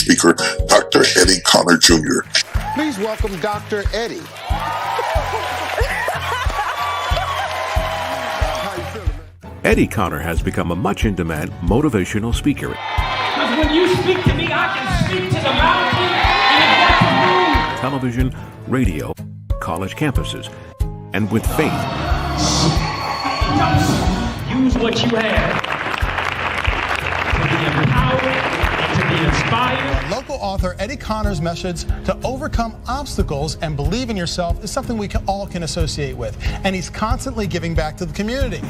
speaker, Dr. Eddie Connor Jr. Please welcome Dr. Eddie. Eddie Connor has become a much in-demand motivational speaker. Because when you speak to me, I can speak to the mountain and it Television, radio, college campuses, and with faith. use what you have to be empowered and to be inspired. Local author Eddie Connor's message to overcome obstacles and believe in yourself is something we all can associate with. And he's constantly giving back to the community.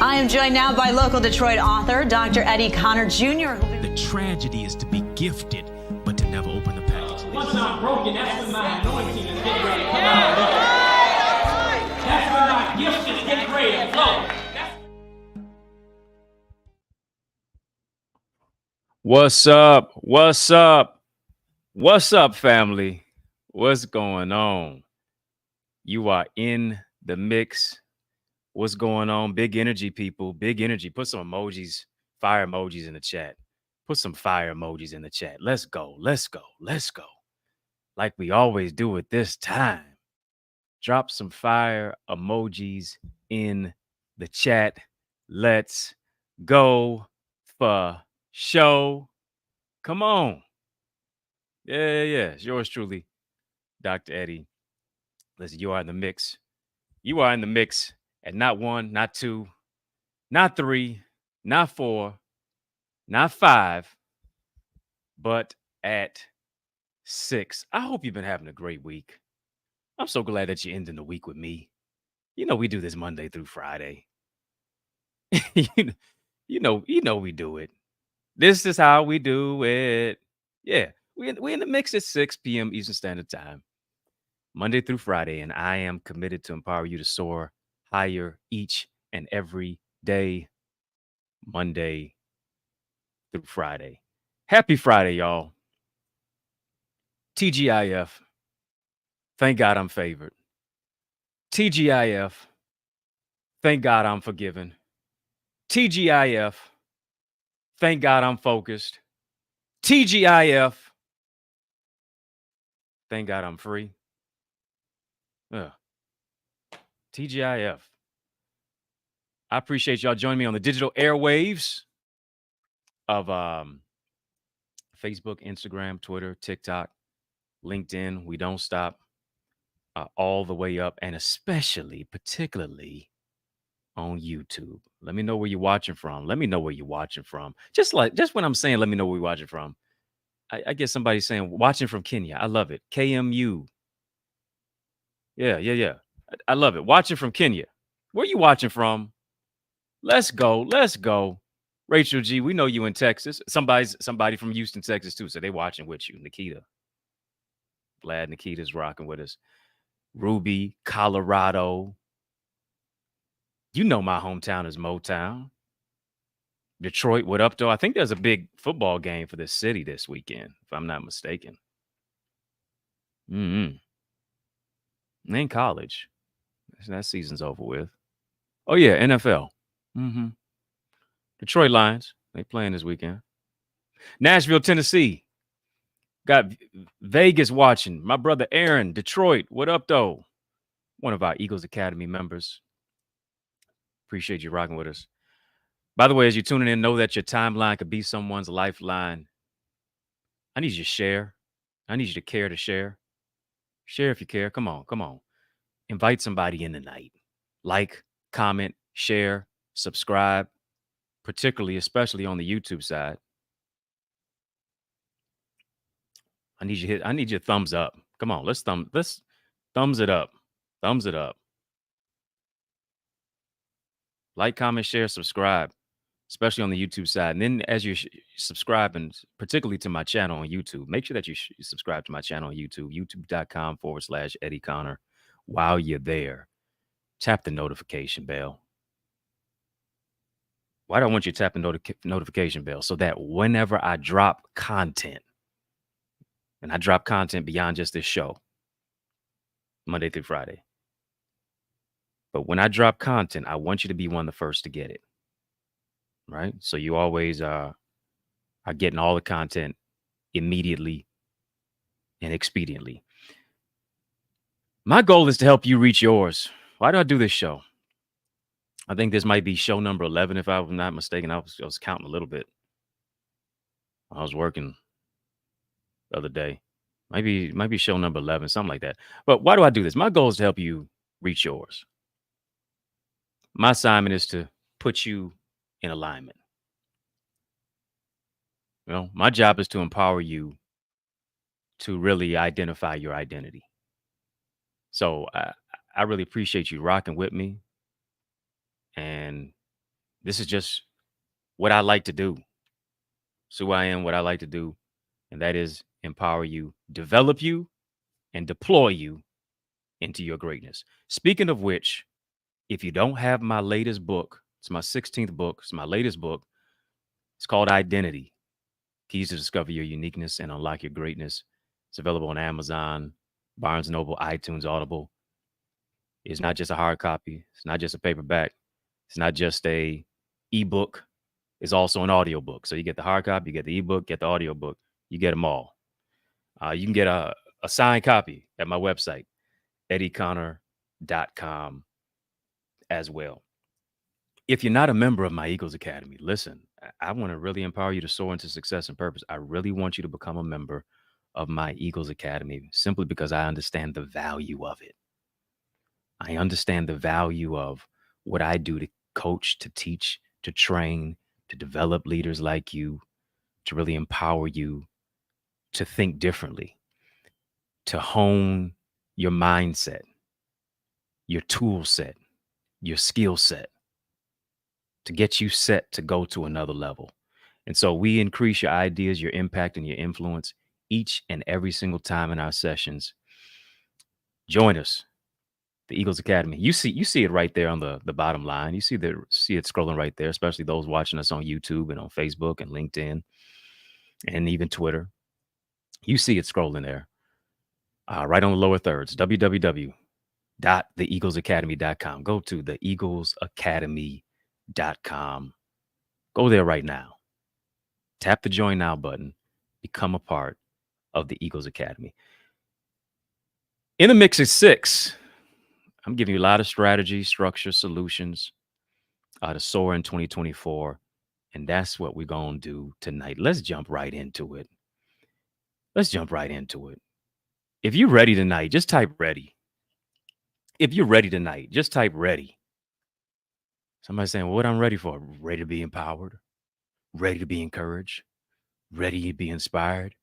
I am joined now by local Detroit author, Dr. Eddie Connor Jr. The tragedy is to be gifted, but to never open the package. Once I'm broken, that's when my anointing is getting ready to come out of me. That's when my gift is getting ready to flow. What's up? What's up? What's up, family? What's going on? You are in the mix. What's going on? Big energy, people. Big energy. Put some emojis, fire emojis in the chat. Put some fire emojis in the chat. Let's go. Let's go. Let's go. Like we always do at this time. Drop some fire emojis in the chat. Let's go for show. Come on. Yeah. It's yours truly, Dr. Eddie. Listen, you are in the mix. You are in the mix at not one, not two, not three, not four, not five, but at 6. I hope you've been having a great week. I'm so glad that you're ending the week with me. You know, we do this Monday through Friday. you know we do it. This is how we do it. Yeah, we in the mix at 6 p.m. Eastern Standard Time, Monday through Friday, and I am committed to empower you to soar higher each and every day, Monday through Friday. Happy Friday, y'all. TGIF. Thank God I'm favored. TGIF. Thank God I'm forgiven. TGIF. Thank God I'm focused. TGIF. Thank God I'm free. TGIF. I appreciate y'all joining me on the digital airwaves of Facebook, Instagram, Twitter, TikTok, LinkedIn. We don't stop, all the way up, and especially, particularly on YouTube. Let me know where you're watching from. Let me know where you're watching from. Just when I'm saying, let me know where you're watching from, I get somebody saying, watching from Kenya. I love it. KMU. Yeah. I love it. Watching from Kenya. Where you watching from? Let's go. Rachel G, we know you in Texas. Somebody from Houston, Texas too. So they watching with you. Nikita. Glad Nikita's rocking with us. Ruby, Colorado. You know my hometown is Motown. Detroit, what up, though? I think there's a big football game for this city this weekend, if I'm not mistaken. In college. That season's over with. Oh, yeah, NFL. Detroit Lions, they playing this weekend. Nashville, Tennessee. Got Vegas watching. My brother Aaron, Detroit, what up, though? One of our Eagles Academy members. Appreciate you rocking with us. By the way, as you're tuning in, know that your timeline could be someone's lifeline. I need you to share. I need you to care to share. Share if you care. Come on. Invite somebody in tonight. Like, comment, share, subscribe, especially on the YouTube side. I need your thumbs up. Come on, let's thumbs it up. Thumbs it up. Like, comment, share, subscribe, especially on the YouTube side. And then as you're subscribing, particularly to my channel on YouTube, make sure that you subscribe to my channel on YouTube, youtube.com/Eddie Connor. While you're there, tap the notification bell. Why do I want you to tap the notification bell? So that whenever I drop content, and I drop content beyond just this show, Monday through Friday. But when I drop content, I want you to be one of the first to get it. right? So you always are getting all the content immediately and expediently. My goal is to help you reach yours. Why do I do this show? I think this might be show number 11, if I'm not mistaken. I was counting a little bit. I was working the other day. Might be show number 11, something like that. But why do I do this? My goal is to help you reach yours. My assignment is to put you in alignment. You know, my job is to empower you to really identify your identity. So I really appreciate you rocking with me. And this is just what I like to do. It's who I am, what I like to do. And that is empower you, develop you, and deploy you into your greatness. Speaking of which, if you don't have my latest book, it's my 16th book. It's my latest book. It's called Identity: Keys to Discover Your Uniqueness and Unlock Your Greatness. It's available on Amazon, Barnes & Noble, iTunes, Audible. It's not just a hard copy. It's not just a paperback. It's not just a ebook. It's also an audiobook. So you get the hard copy, you get the ebook, get the audiobook. You get them all. You can get a signed copy at my website, EddieConnorJr.com as well. If you're not a member of my Eagles Academy, listen, I want to really empower you to soar into success and purpose. I really want you to become a member of my Eagles Academy simply because I understand the value of it. I understand the value of what I do to coach, to teach, to train, to develop leaders like you, to really empower you to think differently, to hone your mindset, your tool set, your skill set, to get you set to go to another level. And so we increase your ideas, your impact, and your influence each and every single time in our sessions. Join us, the Eagles Academy. You see it right there on the bottom line. You see it scrolling right there, especially those watching us on YouTube and on Facebook and LinkedIn and even Twitter. You see it scrolling there, right on the lower thirds, www.theeaglesacademy.com. Go to theeaglesacademy.com. Go there right now. Tap the join now button. Become a part of the Eagles Academy. In the mix is 6. I'm giving you a lot of strategy, structure, solutions to soar in 2024. And that's what we're going to do tonight. Let's jump right into it. If you're ready tonight, just type ready. If you're ready tonight, just type ready. Somebody's saying, well, what I'm ready for? Ready to be empowered, ready to be encouraged, ready to be inspired,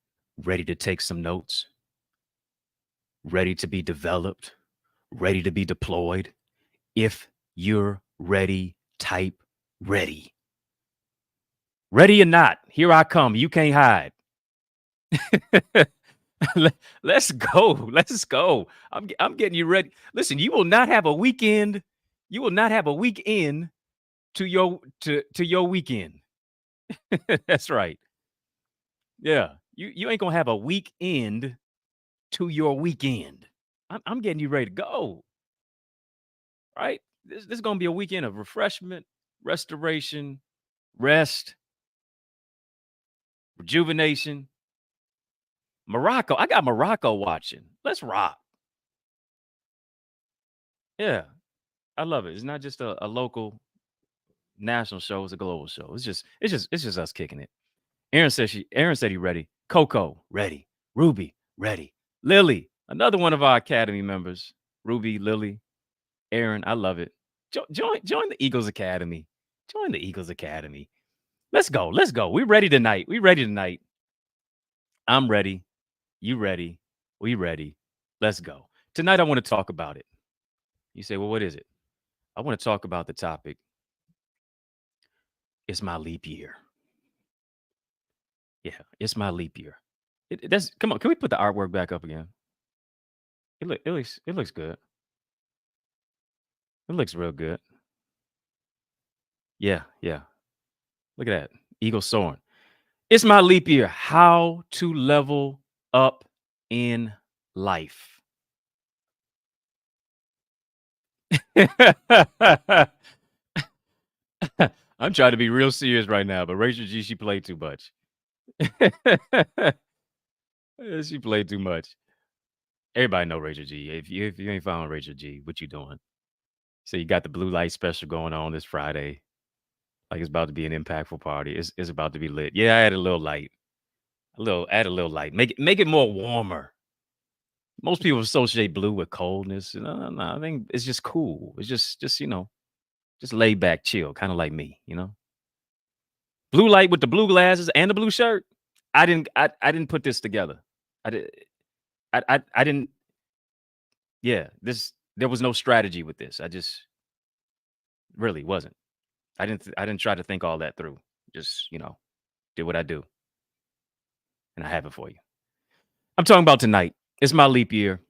ready to take some notes, ready to be developed, ready to be deployed. If you're ready, type ready. Ready or not, here I come. You can't hide. Let's go. I'm getting you ready. Listen, you will not have a weekend. You will not have a weekend to your weekend. That's right. Yeah. You ain't gonna have a weekend to your weekend. I'm getting you ready to go. Right? This is gonna be a weekend of refreshment, restoration, rest, rejuvenation. Morocco. I got Morocco watching. Let's rock. Yeah. I love it. It's not just a local national show, it's a global show. It's just us kicking it. Aaron said he ready. Coco, ready. Ruby, ready. Lily, another one of our Academy members. Ruby, Lily, Aaron, I love it. Join the Eagles Academy. Join the Eagles Academy. Let's go. We're ready tonight. I'm ready. You ready? We ready. Let's go. Tonight, I want to talk about it. You say, well, what is it? I want to talk about the topic. It's my leap year. Yeah, it's my leap year. Come on. Can we put the artwork back up again? It looks good. It looks real good. Yeah. Look at that. Eagle soaring. It's my leap year. How to level up in life. I'm trying to be real serious right now, but Rachel G, she played too much. She played too much. Everybody know Rachel G. If you ain't following Rachel G, what you doing? So you got the blue light special going on this Friday. Like it's about to be an impactful party. It's about to be lit. Yeah, I add a little light. Add a little light. Make it more warmer. Most people associate blue with coldness. No, I think it's just cool. It's just just laid back, chill, kind of like me, Blue light with the blue glasses and the blue shirt. I didn't put this together. I didn't. Yeah, there was no strategy with this. I just really wasn't. I didn't try to think all that through. Just, did what I do. And I have it for you. I'm talking about tonight. It's my leap year.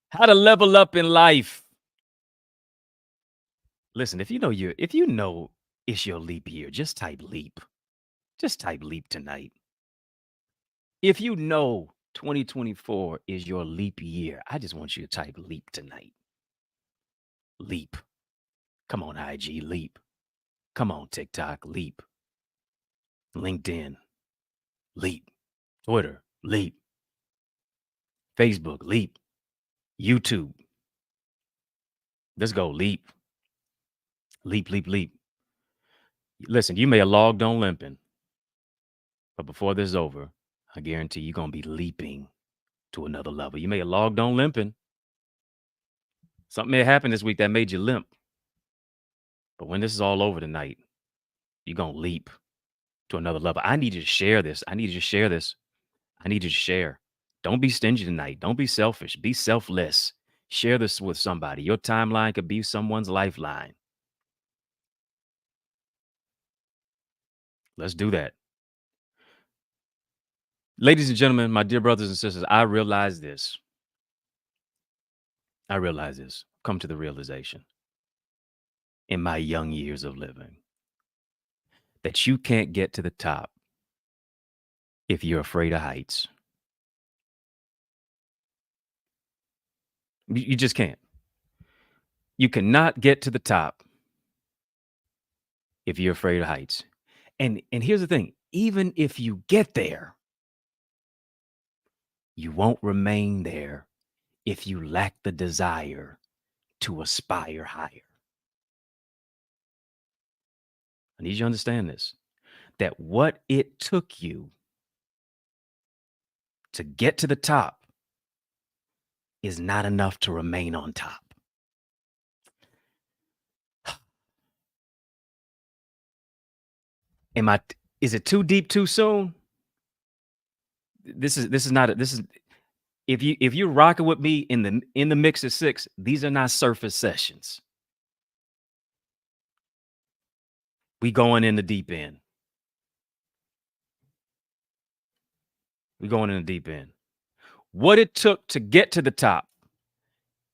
How to level up in life. Listen, if you know it's your leap year, just type leap. Just type leap tonight. If you know 2024 is your leap year, I just want you to type leap tonight. Leap. Come on, IG, leap. Come on, TikTok, leap. LinkedIn, leap. Twitter, leap. Facebook, leap. YouTube. Let's go, leap. Leap, leap, leap. Listen, you may have logged on limping, but before this is over, I guarantee you're going to be leaping to another level. You may have logged on limping. Something may happen this week that made you limp. But when this is all over tonight, you're going to leap to another level. I need you to share this. I need you to share. Don't be stingy tonight. Don't be selfish. Be selfless. Share this with somebody. Your timeline could be someone's lifeline. Let's do that. Ladies and gentlemen, my dear brothers and sisters, I realize this. Come to the realization in my young years of living that you can't get to the top if you're afraid of heights. You just can't. You cannot get to the top if you're afraid of heights. And here's the thing, even if you get there, you won't remain there if you lack the desire to aspire higher. I need you to understand this, that what it took you to get to the top is not enough to remain on top. Is it too deep too soon? This is not if you're rocking with me in the mix of six, these are not surface sessions. We going in the deep end. What it took to get to the top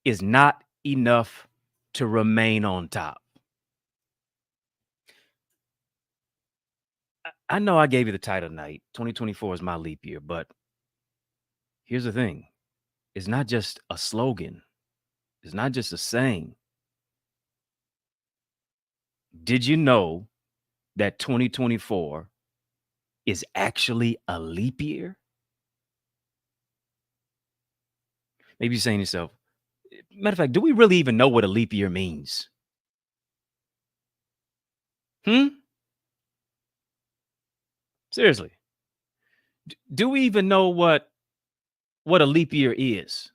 is not enough to remain on top. I know I gave you the title tonight. 2024 is my leap year, but here's the thing. It's not just a slogan. It's not just a saying. Did you know that 2024 is actually a leap year? Maybe you're saying to yourself, matter of fact, do we really even know what a leap year means? Seriously. Do we even know what a leap year is?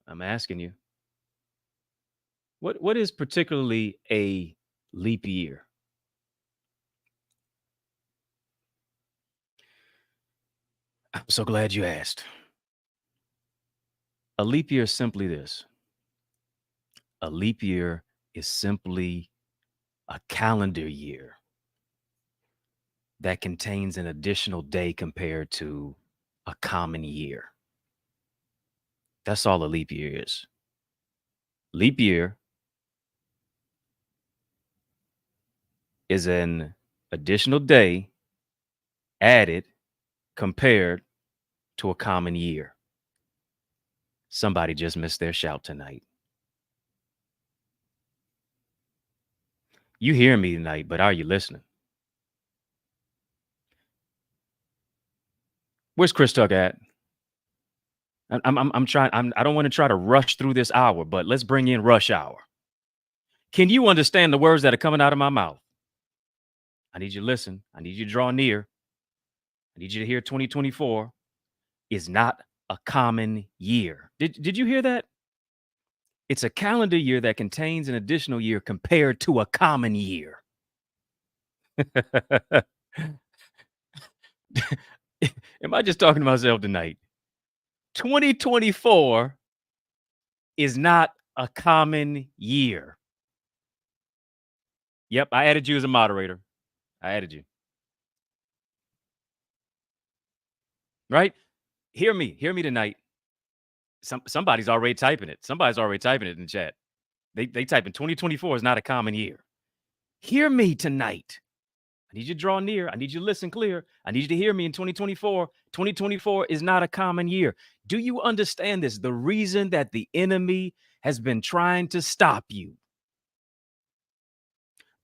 I'm asking you. What is particularly a leap year? I'm so glad you asked. A leap year is simply this. A leap year is simply a calendar year that contains an additional day compared to a common year. That's all a leap year is. Leap year is an additional day added compared to a common year. Somebody just missed their shout tonight. You hear me tonight, but are you listening? Where's Chris Tuck at? I'm trying. I don't want to try to rush through this hour, but let's bring in rush hour. Can you understand the words that are coming out of my mouth? I need you to listen. I need you to draw near. I need you to hear 2024 is not a common year. Did you hear that? It's a calendar year that contains an additional year compared to a common year. Am I just talking to myself tonight? 2024 is not a common year. Yep, I added you as a moderator. I added you. Right? Hear me tonight. Somebody's already typing it. Somebody's already typing it in the chat. They typing 2024 is not a common year. Hear me tonight. I need you to draw near. I need you to listen clear. I need you to hear me in 2024. 2024 is not a common year. Do you understand this? The reason that the enemy has been trying to stop you,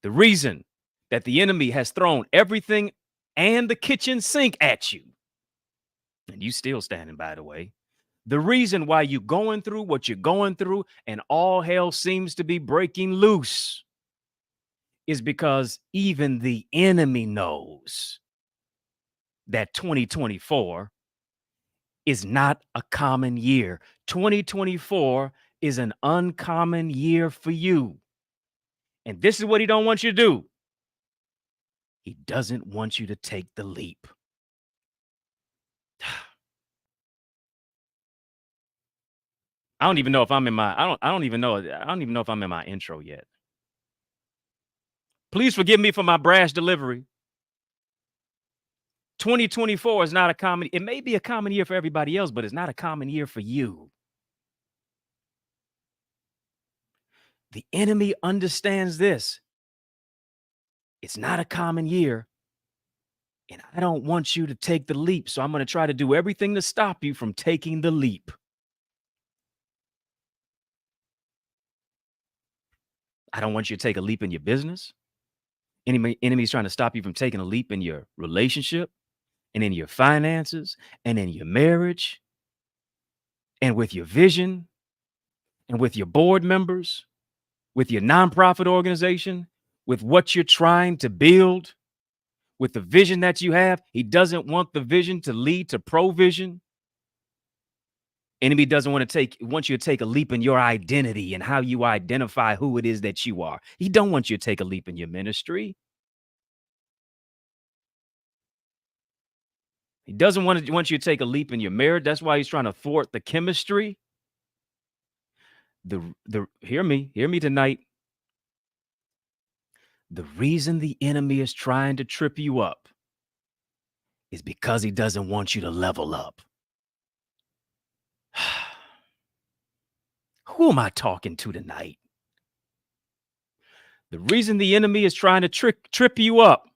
the reason that the enemy has thrown everything and the kitchen sink at you, and you still standing, by the way, the reason why you're going through what you're going through and all hell seems to be breaking loose is because even the enemy knows that 2024 is not a common year. 2024 is an uncommon year for you. And this is what he don't want you to do. He doesn't want you to take the leap. I don't even know if I'm in my I don't even know if I'm in my intro yet. Please forgive me for my brash delivery. 2024 is not a common. It may be a common year for everybody else, but it's not a common year for you. The enemy understands this. It's not a common year. And I don't want you to take the leap. So I'm going to try to do everything to stop you from taking the leap. I don't want you to take a leap in your business. Enemy's trying to stop you from taking a leap in your relationship and in your finances and in your marriage and with your vision and with your board members, with your nonprofit organization, with what you're trying to build, with the vision that you have. He doesn't want the vision to lead to provision. Enemy doesn't want you to take a leap in your identity and how you identify who it is that you are. He don't want you to take a leap in your ministry. He doesn't want you to take a leap in your marriage. That's why he's trying to thwart the chemistry. Hear me tonight. The reason the enemy is trying to trip you up is because he doesn't want you to level up. Who am I talking to tonight? The reason the enemy is trying to trip you up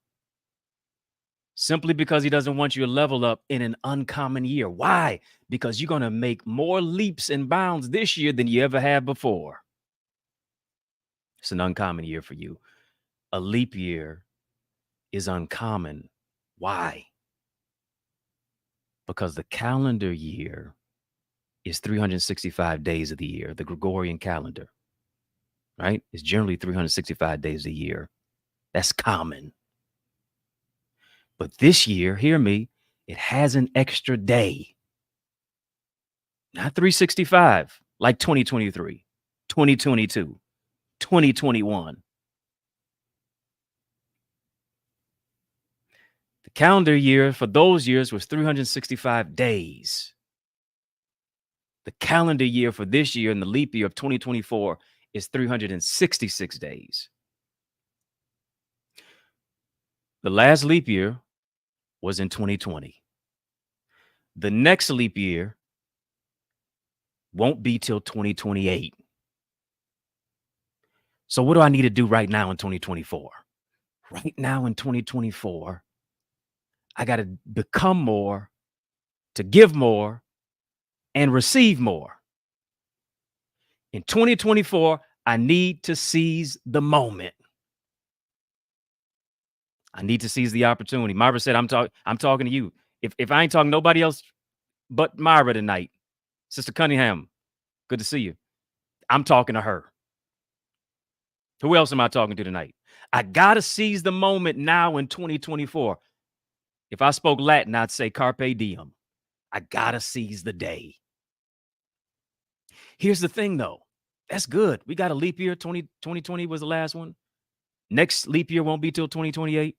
simply because he doesn't want you to level up in an uncommon year. Why? Because you're going to make more leaps and bounds this year than you ever have before. It's an uncommon year for you. A leap year is uncommon. Why? Because the calendar year is 365 days of the year, the Gregorian calendar, right? It's generally 365 days a year. That's common. But this year, hear me, it has an extra day. Not 365, like 2023, 2022, 2021. The calendar year for those years was 365 days. The calendar year for this year and the leap year of 2024 is 366 days. The last leap year was in 2020. The next leap year won't be till 2028. So what do I need to do right now in 2024? Right now in 2024, I got to become more, to give more, and receive more. In 2024, I need to seize the moment. I need to seize the opportunity. Myra said, I'm talking to you. If I ain't talking to nobody else but Myra tonight, Sister Cunningham, good to see you. I'm talking to her. Who else am I talking to tonight? I got to seize the moment now in 2024. If I spoke Latin, I'd say carpe diem. I got to seize the day. Here's the thing, though. That's good. We got a leap year. 2020 was the last one. Next leap year won't be till 2028.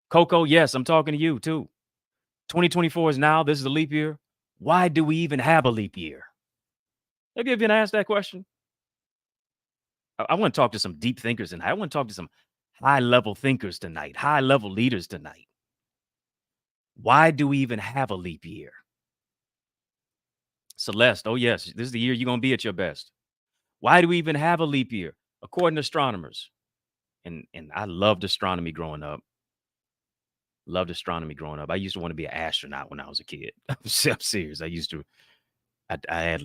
Coco, yes, I'm talking to you too. 2024 is now. This is a leap year. Why do we even have a leap year? Have you been asked that question? I want to talk to some deep thinkers tonight. I want to talk to some high-level thinkers tonight, high-level leaders tonight. Why do we even have a leap year? Celeste, oh yes, this is the year you're going to be at your best. Why do we even have a leap year? According to astronomers, and I loved astronomy growing up. I used to want to be an astronaut when I was a kid. I'm serious. I had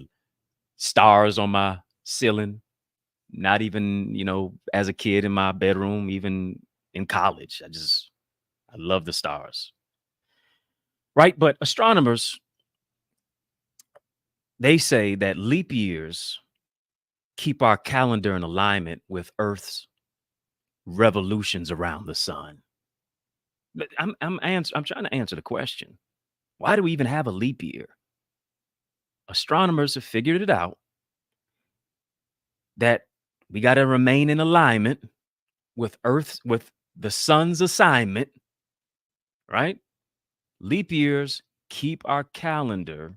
stars on my ceiling, not even, as a kid in my bedroom, even in college. I love the stars. Right? But astronomers, they say that leap years keep our calendar in alignment with Earth's revolutions around the sun. But I'm trying to answer the question. Why do we even have a leap year? Astronomers have figured it out that we got to remain in alignment with the sun's assignment, right? Leap years keep our calendar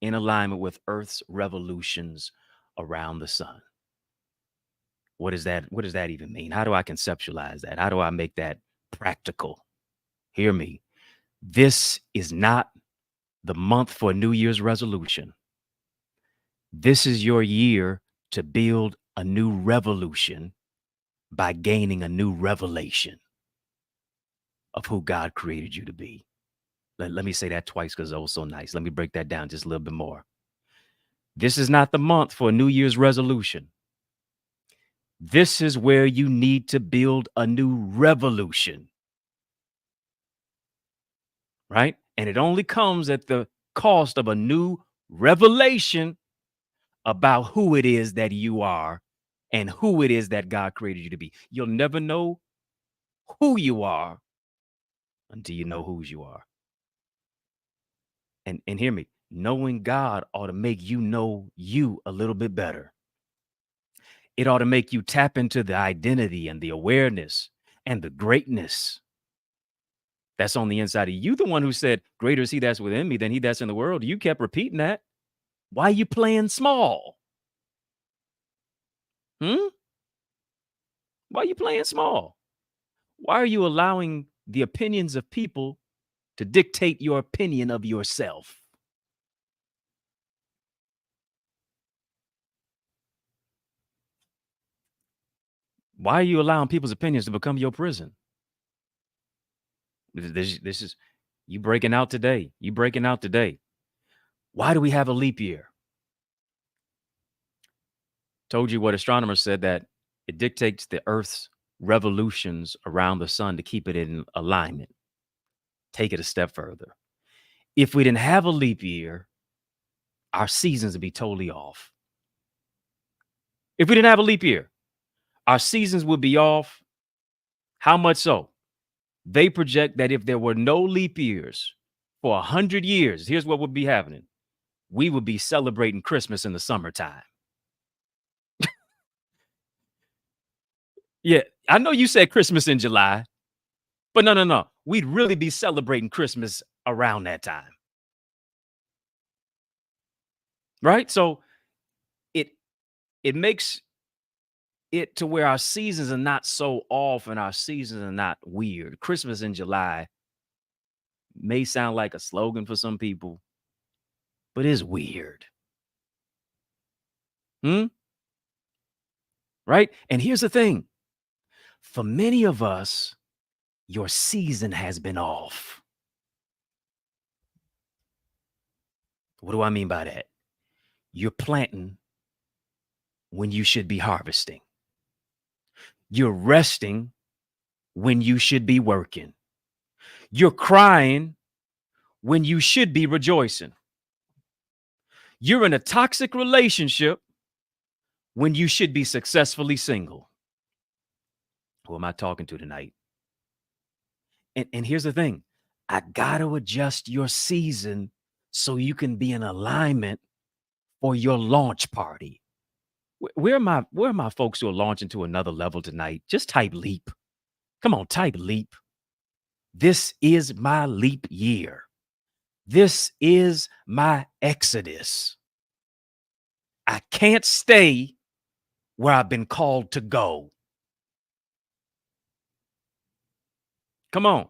in alignment with Earth's revolutions around the sun. What does that even mean? How do I conceptualize that? How do I make that practical? Hear me. This is not the month for a New Year's resolution. This is your year to build a new revolution by gaining a new revelation of who God created you to be. Let me say that twice because it was so nice. Let me break that down just a little bit more. This is not the month for a New Year's resolution. This is where you need to build a new revolution. Right? And it only comes at the cost of a new revelation about who it is that you are and who it is that God created you to be. You'll never know who you are until you know whose you are. And hear me, knowing God ought to make you know you a little bit better. It ought to make you tap into the identity and the awareness and the greatness that's on the inside of you. The one who said, greater is he that's within me than he that's in the world. You kept repeating that. Why are you playing small? Why are you playing small? Why are you allowing the opinions of people to dictate your opinion of yourself? Why are you allowing people's opinions to become your prison? This is you breaking out today. Why do we have a leap year? Told you what astronomers said, that it dictates the Earth's revolutions around the sun to keep it in alignment. Take it a step further. If we didn't have a leap year, our seasons would be totally off. If we didn't have a leap year, our seasons would be off. How much so? They project that if there were no leap years for 100 years, here's what would be happening. We would be celebrating Christmas in the summertime. Yeah, I know you said Christmas in July, but no. We'd really be celebrating Christmas around that time. Right? So it makes it to where our seasons are not so off and our seasons are not weird. Christmas in July may sound like a slogan for some people, but it's weird. Right? And here's the thing. For many of us, your season has been off. What do I mean by that? You're planting when you should be harvesting. You're resting when you should be working. You're crying when you should be rejoicing. You're in a toxic relationship when you should be successfully single. Who am I talking to tonight? And here's the thing. I got to adjust your season so you can be in alignment for your launch party. Where are my folks who are launching to another level tonight? Just type leap. Come on, type leap. This is my leap year. This is my exodus. I can't stay where I've been called to go. Come on.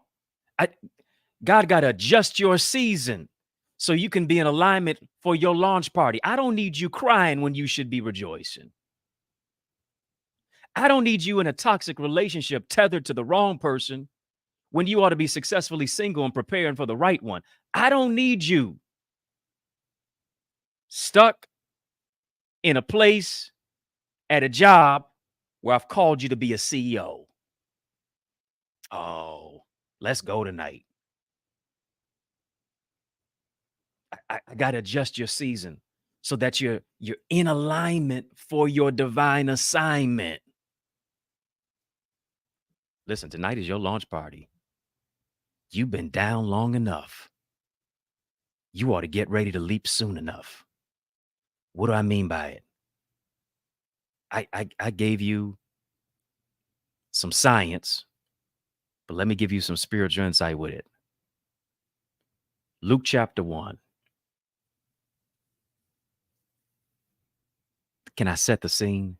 God got to adjust your season so you can be in alignment for your launch party. I don't need you crying when you should be rejoicing. I don't need you in a toxic relationship tethered to the wrong person when you ought to be successfully single and preparing for the right one. I don't need you stuck in a place at a job where I've called you to be a CEO. Oh, let's go tonight. I got to adjust your season so that you're in alignment for your divine assignment. Listen, tonight is your launch party. You've been down long enough. You ought to get ready to leap soon enough. What do I mean by it? I gave you some science, but let me give you some spiritual insight with it. Luke chapter 1. Can I set the scene?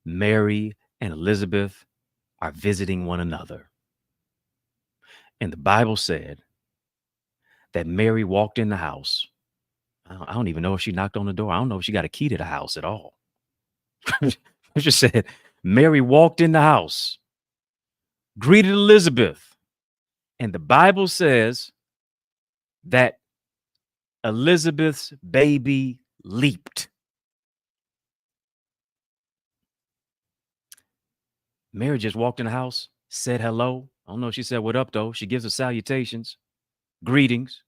Mary and Elizabeth are visiting one another. And the Bible said that Mary walked in the house. I don't even know if she knocked on the door. I don't know if she got a key to the house at all. It just said Mary walked in the house, greeted Elizabeth. And the Bible says that Elizabeth's baby leaped. Mary just walked in the house, said hello. I don't know if she said what up, though. She gives her salutations, greetings.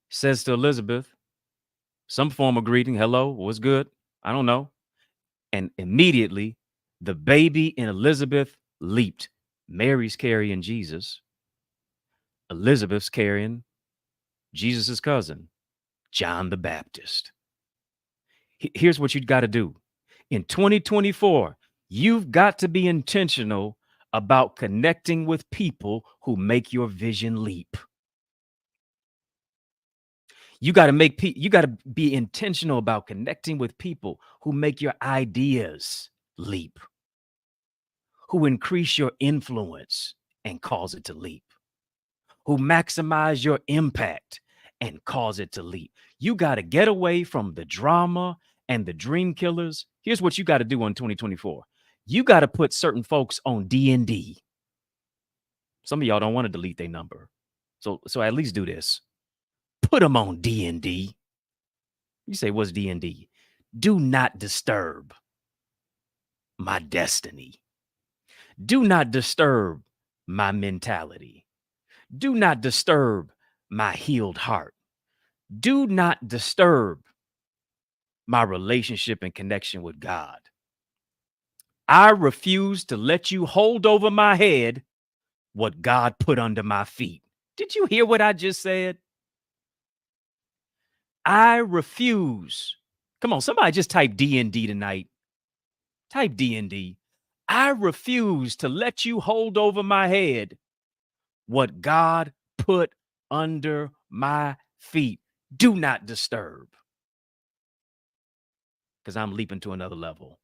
Says to Elizabeth, some form of greeting. Hello, what's good? I don't know. And immediately, the baby in Elizabeth leaped. Mary's carrying Jesus. Elizabeth's carrying Jesus's cousin, John the Baptist. Here's what you got to do. In 2024, you've got to be intentional about connecting with people who make your vision leap. You got to be intentional about connecting with people who make your ideas leap, who increase your influence and cause it to leap, who maximize your impact and cause it to leap. You got to get away from the drama and the dream killers. Here's what you got to do in 2024. You got to put certain folks on D&D. Some of y'all don't want to delete their number. So at least do this. Put them on D&D. You say, what's D&D? Do not disturb my destiny. Do not disturb my mentality. Do not disturb my healed heart. Do not disturb my relationship and connection with God. I refuse to let you hold over my head what God put under my feet. Did you hear what I just said? I refuse. Come on, somebody just type D&D tonight. Type D&D. I refuse to let you hold over my head what God put under my feet. Do not disturb. Because I'm leaping to another level.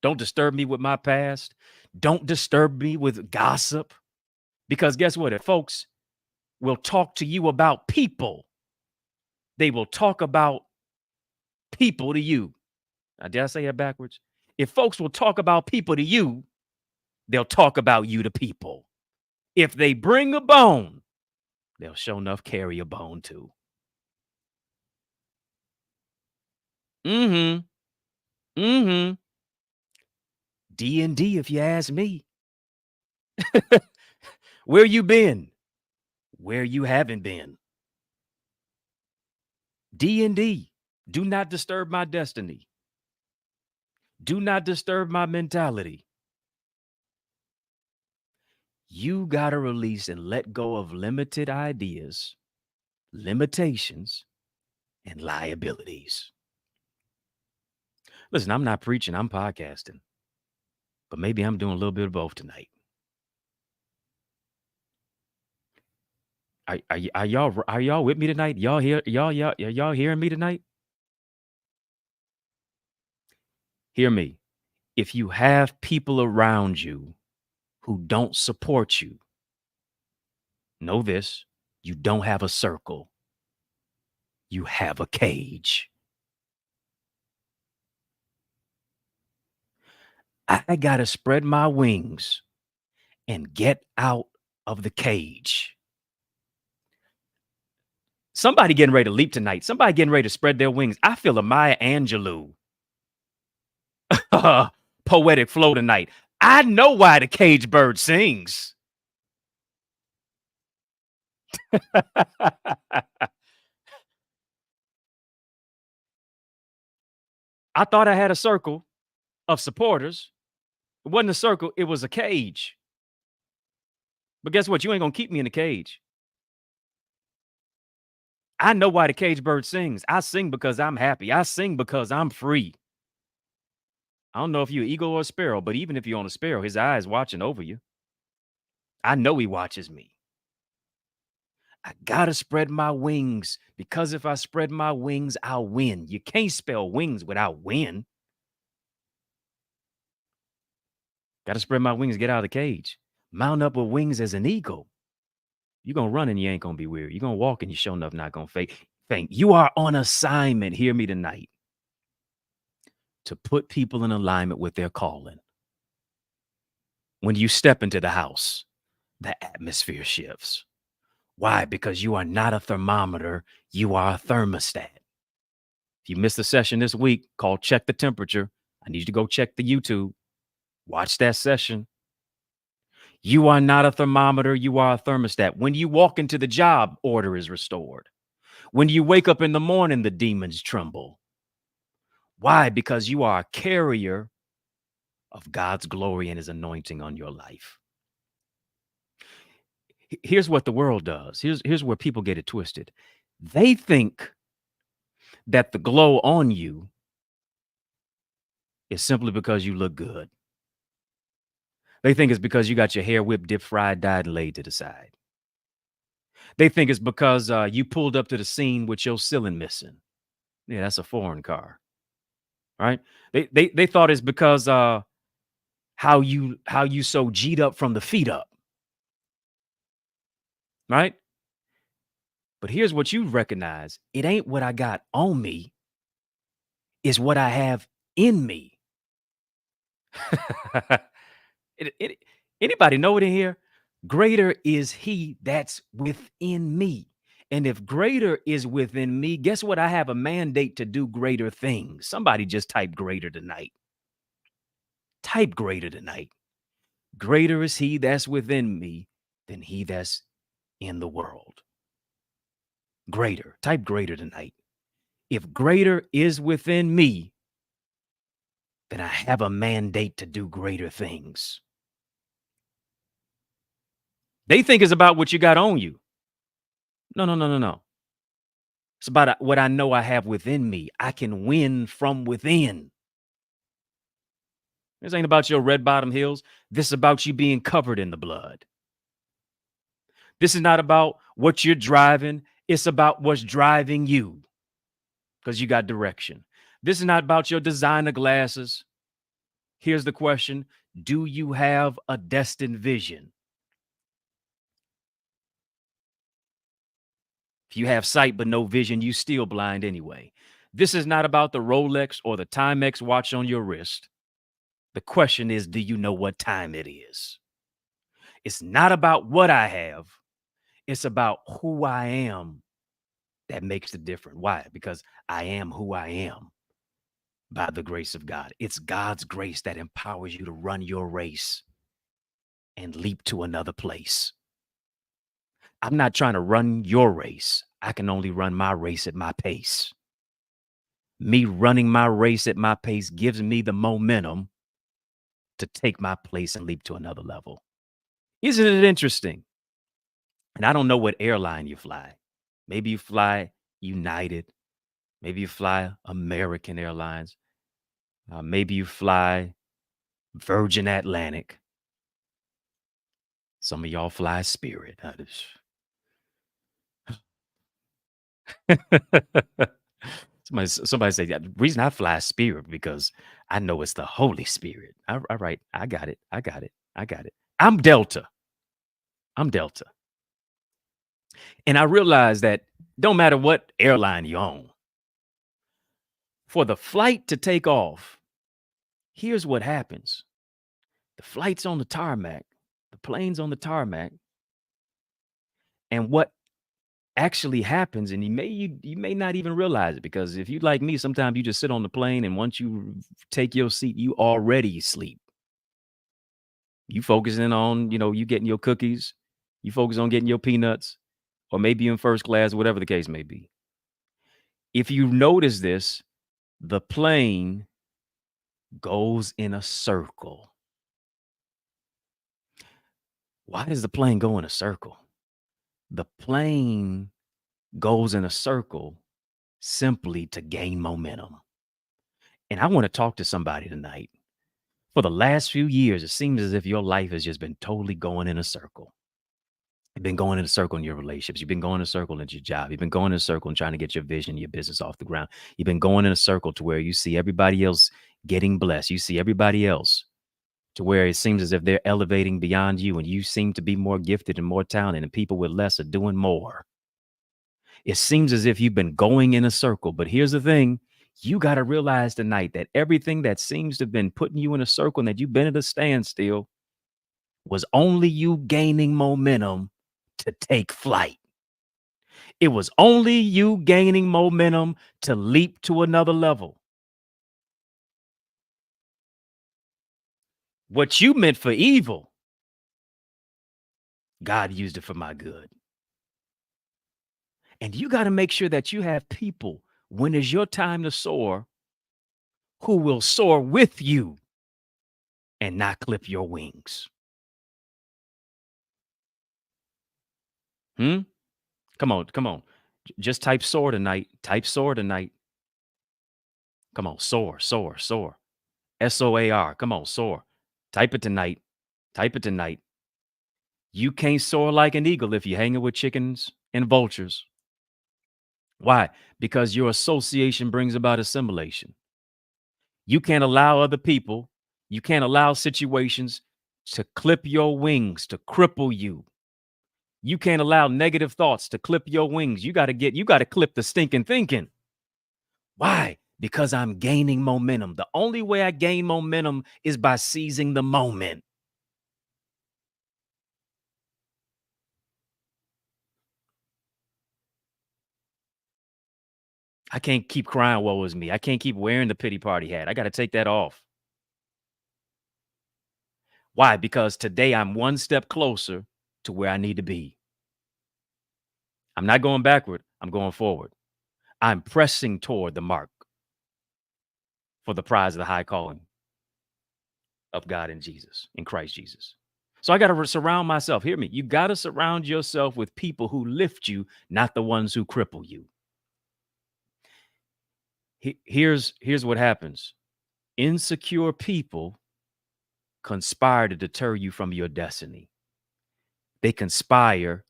Don't disturb me with my past. Don't disturb me with gossip. Because guess what? If folks will talk to you about people, they will talk about people to you. Now, did I say that backwards? If folks will talk about people to you, they'll talk about you to people. If they bring a bone, they'll sure enough carry a bone too. Mm-hmm. Mm-hmm. D&D, if you ask me. Where you been? Where you haven't been. D&D. Do not disturb my destiny. Do not disturb my mentality. You got to release and let go of limited ideas, limitations, and liabilities. Listen, I'm not preaching, I'm podcasting. But maybe I'm doing a little bit of both tonight. Are y'all with me tonight? Y'all hearing me tonight? Hear me. If you have people around you who don't support you, know this, you don't have a circle. You have a cage. I got to spread my wings and get out of the cage. Somebody getting ready to leap tonight. Somebody getting ready to spread their wings. I feel a Maya Angelou poetic flow tonight. I know why the cage bird sings. I thought I had a circle of supporters. It wasn't a circle, it was a cage. But guess what? You ain't gonna keep me in the cage. I know why the cage bird sings. I sing because I'm happy. I sing because I'm free. I don't know if you're an eagle or a sparrow, but even if you're on a sparrow, his eye is watching over you. I know he watches me. I gotta spread my wings because if I spread my wings, I'll win. You can't spell wings without win. Gotta spread my wings, get out of the cage. Mount up with wings as an eagle. You're gonna run and you ain't gonna be weary. You're gonna walk and you sure enough not gonna faint. You are on assignment, hear me tonight, to put people in alignment with their calling. When you step into the house, the atmosphere shifts. Why? Because you are not a thermometer, you are a thermostat. If you missed a session this week called Check the Temperature, I need you to go check the YouTube. Watch that session. You are not a thermometer, you are a thermostat. When you walk into the job, order is restored. When you wake up in the morning, the demons tremble. Why? Because you are a carrier of God's glory and his anointing on your life. Here's what the world does. Here's where people get it twisted. They think that the glow on you is simply because you look good. They think it's because you got your hair whipped, dipped, fried, dyed, and laid to the side. They think it's because you pulled up to the scene with your ceiling missing. Yeah, that's a foreign car, right? They thought it's because how you so G'd up from the feet up, right? But here's what you recognize: it ain't what I got on me, it's what I have in me. Anybody know it in here? Greater is he that's within me. And if greater is within me, guess what? I have a mandate to do greater things. Somebody just type greater tonight. Type greater tonight. Greater is he that's within me than he that's in the world. Greater. Type greater tonight. If greater is within me, then I have a mandate to do greater things. They think it's about what you got on you. No. It's about what I know I have within me. I can win from within. This ain't about your red bottom heels. This is about you being covered in the blood. This is not about what you're driving. It's about what's driving you because you got direction. This is not about your designer glasses. Here's the question. Do you have a destined vision? If you have sight but no vision, you still blind anyway. This is not about the Rolex or the Timex watch on your wrist. The question is, do you know what time it is? It's not about what I have. It's about who I am that makes the difference. Why? Because I am who I am. by the grace of God. It's God's grace that empowers you to run your race and leap to another place. I'm not trying to run your race. I can only run my race at my pace. Me running my race at my pace gives me the momentum to take my place and leap to another level. Isn't it interesting? And I don't know what airline you fly. Maybe you fly United. Maybe you fly American Airlines. Maybe you fly Virgin Atlantic. Some of y'all fly Spirit. Somebody say, the reason I fly Spirit because I know it's the Holy Spirit. All right, I got it. I'm Delta. And I realize that don't matter what airline you own, for the flight to take off, here's what happens. The flight's on the tarmac, the plane's on the tarmac, and what actually happens, and you may not even realize it, because if you like me, sometimes you just sit on the plane and once you take your seat, you already sleep. You focusing on, you getting your cookies, you focus on getting your peanuts, or maybe you're in first class, whatever the case may be. If you notice this, the plane goes in a circle. Why does the plane go in a circle? The plane goes in a circle simply to gain momentum. And I want to talk to somebody tonight. For the last few years, it seems as if your life has just been totally going in a circle. You've been going in a circle in your relationships. You've been going in a circle at your job. You've been going in a circle and trying to get your vision, your business off the ground. You've been going in a circle to where you see everybody else getting blessed. You see everybody else to where it seems as if they're elevating beyond you, and you seem to be more gifted and more talented, and people with less are doing more. It seems as if you've been going in a circle, but here's the thing. You got to realize tonight that everything that seems to have been putting you in a circle and that you've been at a standstill was only you gaining momentum to take flight. It was only you gaining momentum to leap to another level. What you meant for evil, God used it for my good. And you got to make sure that you have people, when it's your time to soar, who will soar with you and not clip your wings. Come on. Just type soar tonight. Type soar tonight. Come on, soar. SOAR. Come on, soar. Type it tonight. You can't soar like an eagle if you're hanging with chickens and vultures. Why? Because your association brings about assimilation. You can't allow other people, you can't allow situations to clip your wings, to cripple you. You can't allow negative thoughts to clip your wings. You got to clip the stinking thinking. Why? Because I'm gaining momentum. The only way I gain momentum is by seizing the moment. I can't keep crying, woe is me. I can't keep wearing the pity party hat. I got to take that off. Why? Because today I'm one step closer to where I need to be. I'm not going backward. I'm going forward. I'm pressing toward the mark for the prize of the high calling of God in Jesus, in Christ Jesus. So I got to surround myself. Hear me. You got to surround yourself with people who lift you, not the ones who cripple you. Here's what happens. Insecure people conspire to deter you from your destiny. They conspire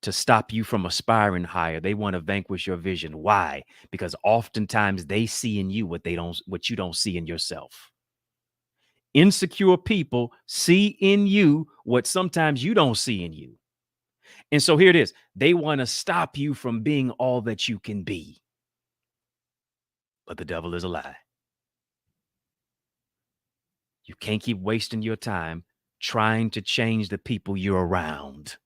to stop you from aspiring higher. They want to vanquish your vision. Why? Because oftentimes they see in you what you don't see in yourself. Insecure people see in you what sometimes you don't see in you. And so here it is. They want to stop you from being all that you can be. But the devil is a lie. You can't keep wasting your time trying to change the people you're around.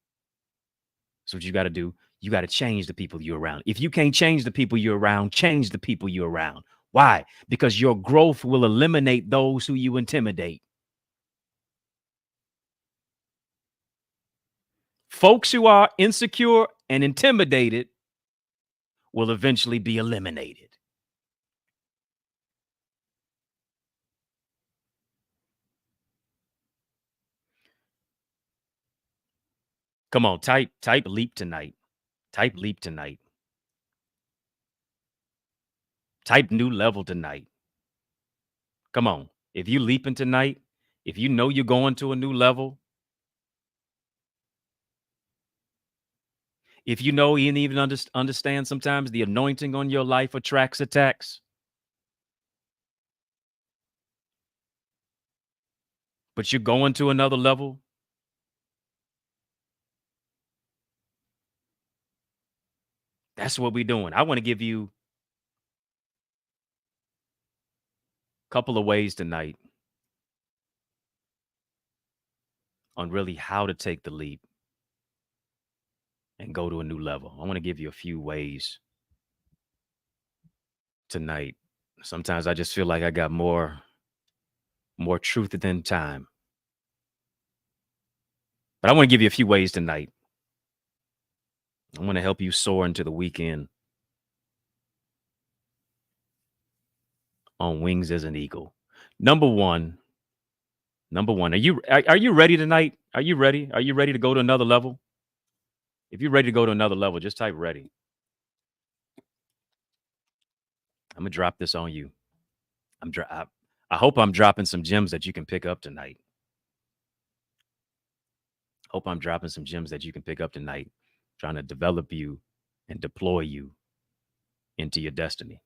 So what you got to do, you got to change the people you're around. If you can't change the people you're around, change the people you're around. Why? Because your growth will eliminate those who you intimidate. Folks who are insecure and intimidated will eventually be eliminated. Come on, type leap tonight. Type leap tonight. Type new level tonight. Come on. If you leaping tonight, if you know you're going to a new level, if you know you even understand sometimes the anointing on your life attracts attacks, but you're going to another level, that's what we're doing. I want to give you a couple of ways tonight on really how to take the leap and go to a new level. I want to give you a few ways tonight. Sometimes I just feel like I got more truth than time. But I want to give you a few ways tonight. I want to help you soar into the weekend on wings as an eagle. Number one, are you ready tonight? Are you ready? Are you ready to go to another level? If you're ready to go to another level, just type ready. I'm gonna drop this on you. I hope I'm dropping some gems that you can pick up tonight. Hope I'm dropping some gems that you can pick up tonight, trying to develop you and deploy you into your destiny.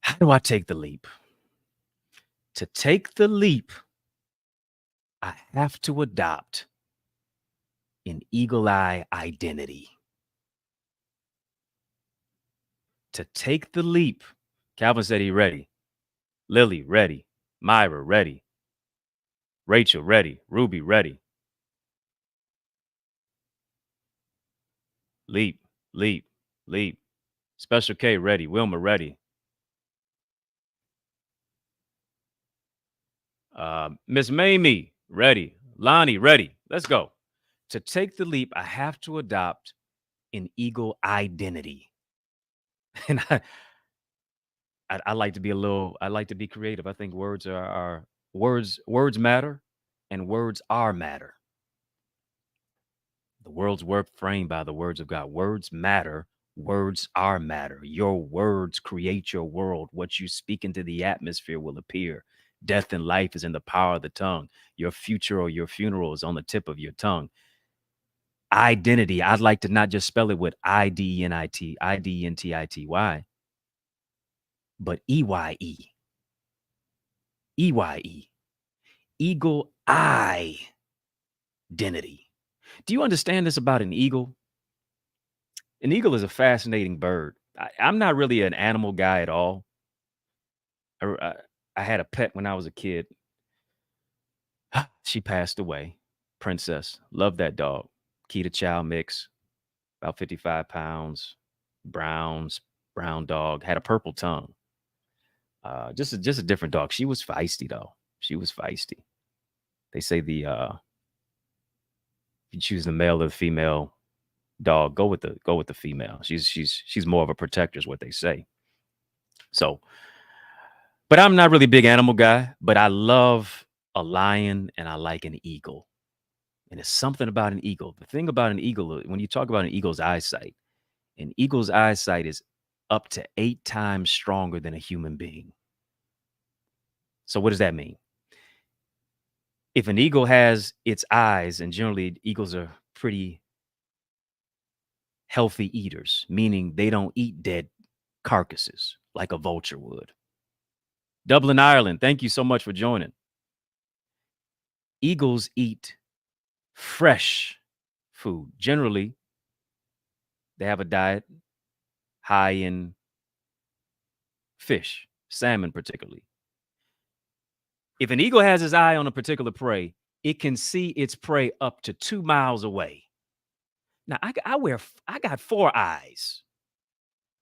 How do I take the leap? To take the leap, I have to adopt an eagle eye identity. To take the leap, Calvin said he ready. Lily, ready. Myra, ready. Rachel, ready. Ruby, ready. Leap, leap, leap. Special K, ready. Wilma, ready. Miss Mamie, ready. Lonnie, ready. Let's go. To take the leap, I have to adopt an eagle identity. And I like to be I like to be creative. I think words words matter, and words are matter. The world's work framed by the words of God. Words matter. Words are matter. Your words create your world. What you speak into the atmosphere will appear. Death and life is in the power of the tongue. Your future or your funeral is on the tip of your tongue. Identity, I'd like to not just spell it with I-D-N-I-T, I-D-N-T-I-T-Y, but E-Y-E. E-Y-E. Eagle eye identity. Do you understand this about an eagle? An eagle is a fascinating bird. I'm not really an animal guy at all. I had a pet when I was a kid. She passed away. Princess. Loved that dog. Kita Chow mix. About 55 pounds. Brown dog. Had a purple tongue. Just a different dog. She was feisty though. She was feisty. They say if you choose the male or the female dog, go with the female. She's more of a protector is what they say. So, but I'm not really a big animal guy, but I love a lion and I like an eagle. And it's something about an eagle. The thing about an eagle, when you talk about an eagle's eyesight is up to 8 times stronger than a human being. So what does that mean? If an eagle has its eyes, and generally eagles are pretty healthy eaters, meaning they don't eat dead carcasses like a vulture would. Dublin, Ireland, thank you so much for joining. Eagles eat fresh food. Generally, they have a diet high in fish, salmon particularly. If an eagle has his eye on a particular prey, it can see its prey up to 2 miles away. Now, I got 4 eyes.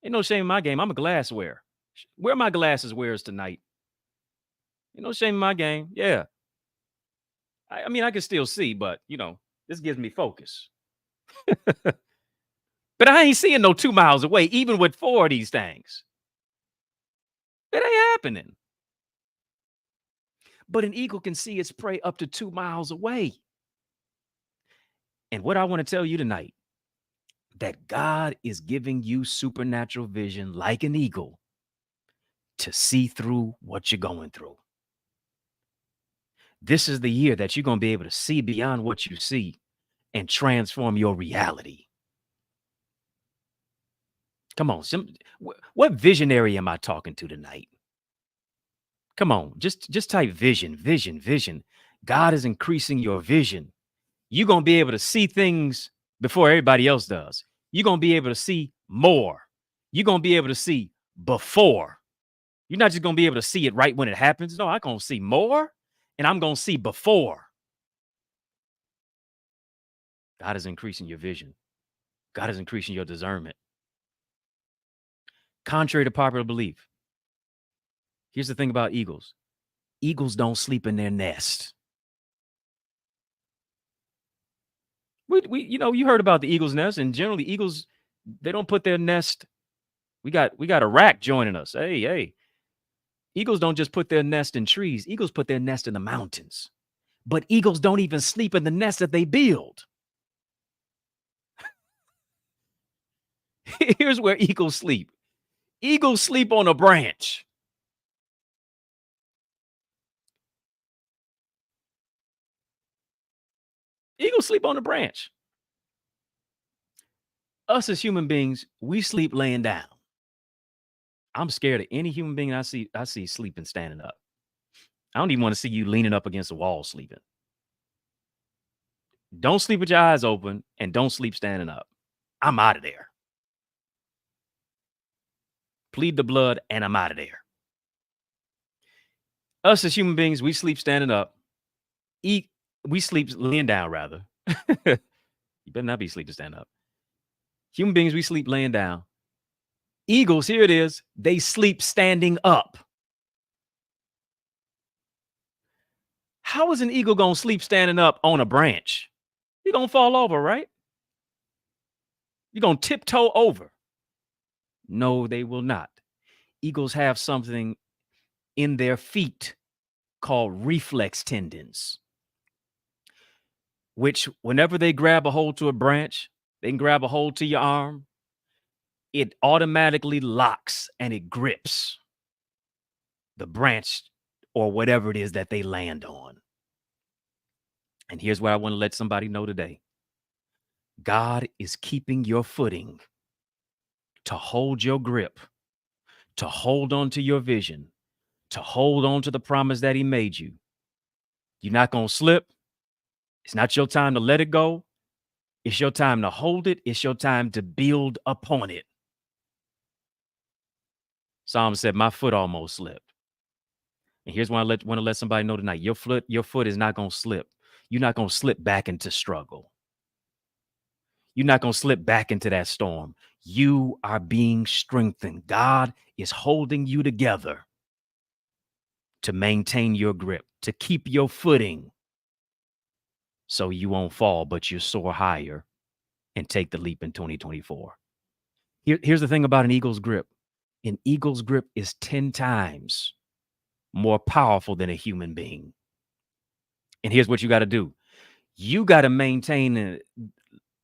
Ain't no shame in my game. I'm a glassware. Where my glasses wears tonight? Ain't no shame in my game. Yeah. I mean, I can still see, but this gives me focus. But I ain't seeing no 2 miles away, even with 4 of these things. It ain't happening. But an eagle can see its prey up to 2 miles away. And what I want to tell you tonight, that God is giving you supernatural vision like an eagle to see through what you're going through. This is the year that you're going to be able to see beyond what you see and transform your reality. Come on. What visionary am I talking to tonight? Come on. Just type vision, vision, vision. God is increasing your vision. You're going to be able to see things before everybody else does. You're going to be able to see more. You're going to be able to see before. You're not just going to be able to see it right when it happens. No, I'm going to see more, and I'm going to see before. God is increasing your vision. God is increasing your discernment. Contrary to popular belief, here's the thing about eagles. Eagles don't sleep in their nest. You heard about the eagle's nest, and generally eagles, they don't put their nest. We got a rack joining us. Hey. Eagles don't just put their nest in trees. Eagles put their nest in the mountains. But eagles don't even sleep in the nest that they build. Here's where eagles sleep. Eagles sleep on a branch. Eagles sleep on a branch. Us as human beings, we sleep laying down. I'm scared of any human being I see sleeping standing up. I don't even want to see you leaning up against the wall sleeping. Don't sleep with your eyes open, and don't sleep standing up. I'm out of there. Plead the blood, and I'm out of there. Us as human beings, we sleep standing up. We sleep laying down, rather. You better not be sleeping standing up. Human beings, we sleep laying down. Eagles, here it is, they sleep standing up. How is an eagle going to sleep standing up on a branch? You're going to fall over, right? You're going to tiptoe over. No, they will not. Eagles have something in their feet called reflex tendons, which whenever they grab a hold to a branch, they can grab a hold to your arm. It automatically locks and it grips the branch or whatever it is that they land on. And here's what I want to let somebody know today. God is keeping your footing to hold your grip, to hold on to your vision, to hold on to the promise that he made you. You're not going to slip. It's not your time to let it go. It's your time to hold it. It's your time to build upon it. Psalm said, my foot almost slipped. And here's what I want to let somebody know tonight. Your foot is not going to slip. You're not going to slip back into struggle. You're not going to slip back into that storm. You are being strengthened. God is holding you together to maintain your grip, to keep your footing so you won't fall, but you soar higher and take the leap in 2024. Here's the thing about an eagle's grip. An eagle's grip is 10 times more powerful than a human being. And here's what you got to do. You got to maintain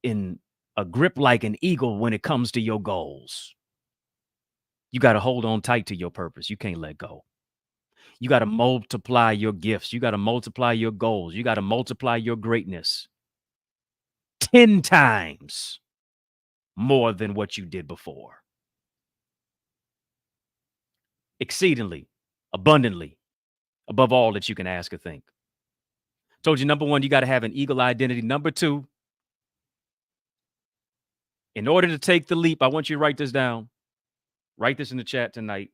in a grip like an eagle when it comes to your goals. You got to hold on tight to your purpose. You can't let go. You got to multiply your gifts. You got to multiply your goals. You got to multiply your greatness 10 times more than what you did before. Exceedingly, abundantly, above all that you can ask or think. Told you, number one, you got to have an eagle identity. Number two, in order to take the leap, I want you to write this down. Write this in the chat tonight.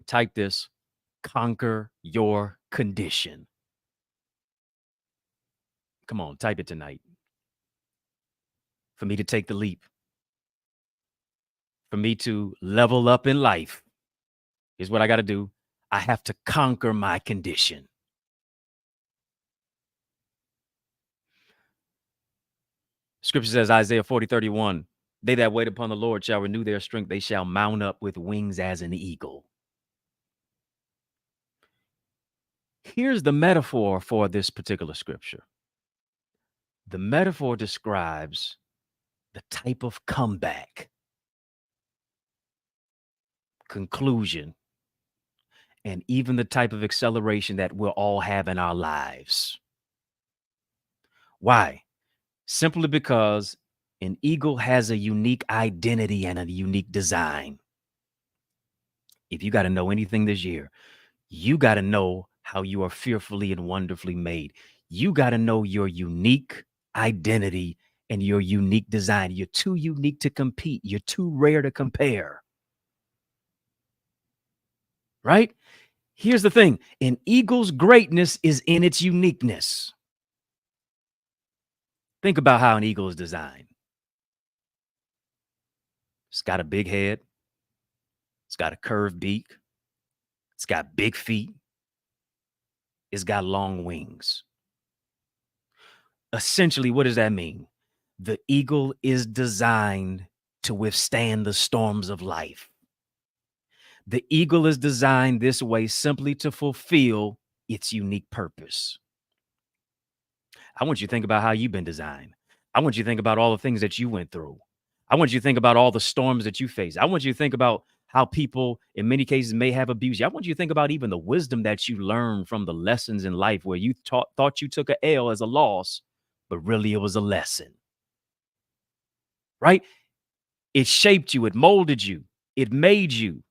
Type this: conquer your condition. Come on, type it tonight. For me to take the leap, for me to level up in life, here's what I got to do. I have to conquer my condition. Scripture says, Isaiah 40:31, they that wait upon the Lord shall renew their strength. They shall mount up with wings as an eagle. Here's the metaphor for this particular scripture. The metaphor describes the type of comeback, conclusion, and even the type of acceleration that we'll all have in our lives. Why? Simply because an eagle has a unique identity and a unique design. If you got to know anything this year, you got to know how you are fearfully and wonderfully made. You got to know your unique identity and your unique design. You're too unique to compete. You're too rare to compare. Right? Here's the thing. An eagle's greatness is in its uniqueness. Think about how an eagle is designed. It's got a big head. It's got a curved beak. It's got big feet. It's got long wings. Essentially, what does that mean? The eagle is designed to withstand the storms of life. The eagle is designed this way simply to fulfill its unique purpose. I want you to think about how you've been designed. I want you to think about all the things that you went through. I want you to think about all the storms that you face. I want you to think about how people, in many cases, may have abused you. I want you to think about even the wisdom that you learned from the lessons in life where you thought you took an L as a loss, but really it was a lesson. Right? It shaped you. It molded you. It made you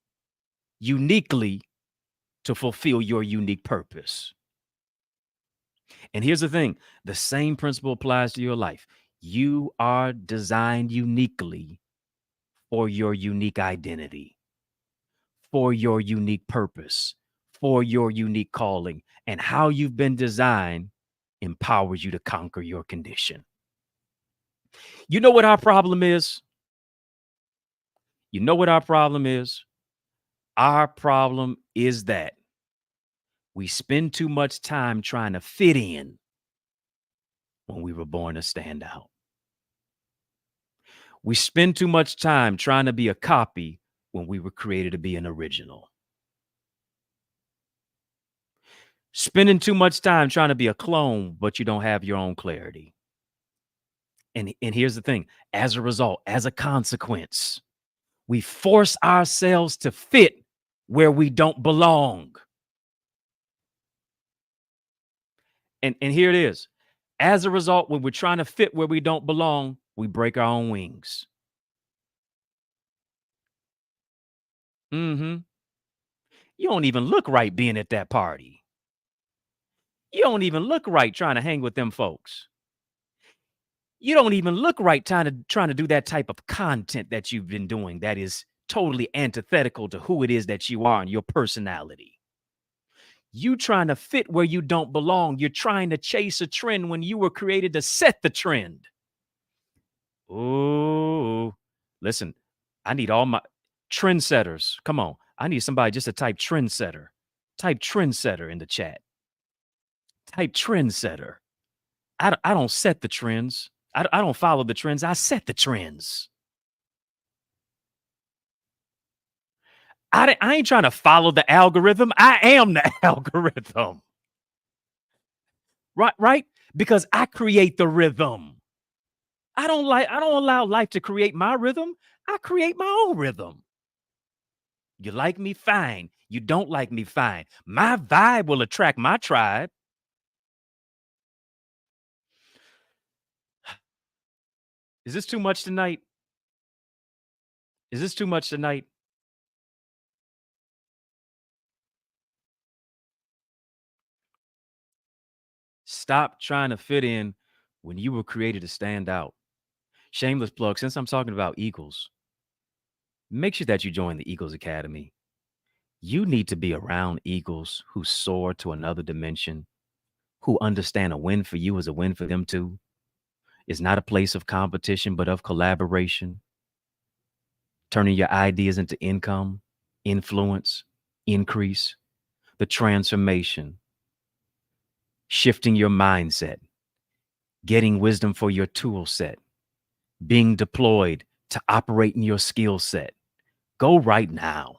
uniquely to fulfill your unique purpose. And here's the thing. The same principle applies to your life. You are designed uniquely for your unique identity, for your unique purpose, for your unique calling. And how you've been designed empowers you to conquer your condition. You know what our problem is? You know what our problem is? Our problem is that we spend too much time trying to fit in when we were born to stand out. We spend too much time trying to be a copy when we were created to be an original. Spending too much time trying to be a clone, but you don't have your own clarity. And here's the thing. As a result, as a consequence, we force ourselves to fit where we don't belong. And here it is. As a result, when we're trying to fit where we don't belong, we break our own wings. You don't even look right being at that party. You don't even look right trying to hang with them folks. You don't even look right trying to do that type of content that you've been doing that is totally antithetical to who it is that you are and your personality. You trying to fit where you don't belong. You're trying to chase a trend when you were created to set the trend. Ooh, listen, I need all my trendsetters. Come on. I need somebody just to type trendsetter. Type trendsetter in the chat. Type trendsetter. I don't set the trends. I don't follow the trends. I set the trends. I ain't trying to follow the algorithm. I am the algorithm. Right? Because I create the rhythm. I don't allow life to create my rhythm. I create my own rhythm. You like me? Fine. You don't like me? Fine. My vibe will attract my tribe. Is this too much tonight? Is this too much tonight? Stop trying to fit in when you were created to stand out. Shameless plug, since I'm talking about eagles, make sure that you join the Eagles Academy. You need to be around eagles who soar to another dimension, who understand a win for you is a win for them too. It's not a place of competition, but of collaboration. turning your ideas into income, influence, increase, the transformation, shifting your mindset, getting wisdom for your tool set, being deployed to operate in your skill set. Go right now.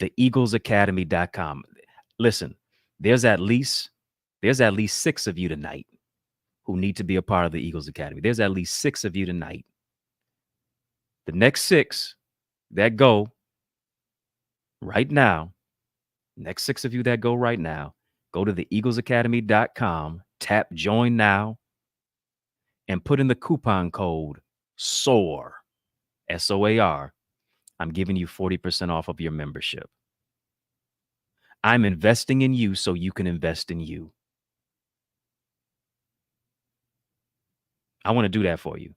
TheEaglesAcademy.com. Listen, there's at least 6 of you tonight who need to be a part of the Eagles Academy. There's at least 6 of you tonight. The next 6 that go right now, next 6 of you that go right now, go to TheEaglesAcademy.com, tap join now, and put in the coupon code SOAR, SOAR. I'm giving you 40% off of your membership. I'm investing in you so you can invest in you. I want to do that for you.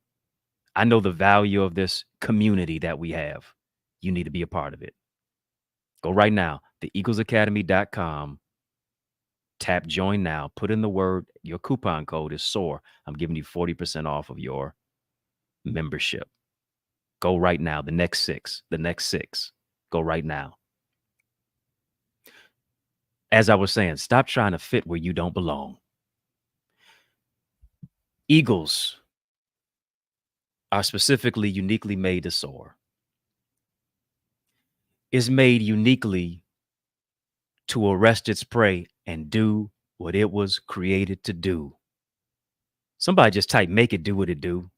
I know the value of this community that we have. You need to be a part of it. Go right now, TheEaglesAcademy.com, tap join now, put in the word, your coupon code is SOAR. I'm giving you 40% off of your membership. Go right now, the next 6. Go right now. As I was saying, stop trying to fit where you don't belong. Eagles are specifically uniquely made to soar. Is made uniquely to arrest its prey and do what it was created to do. Somebody just type, make it do what it do.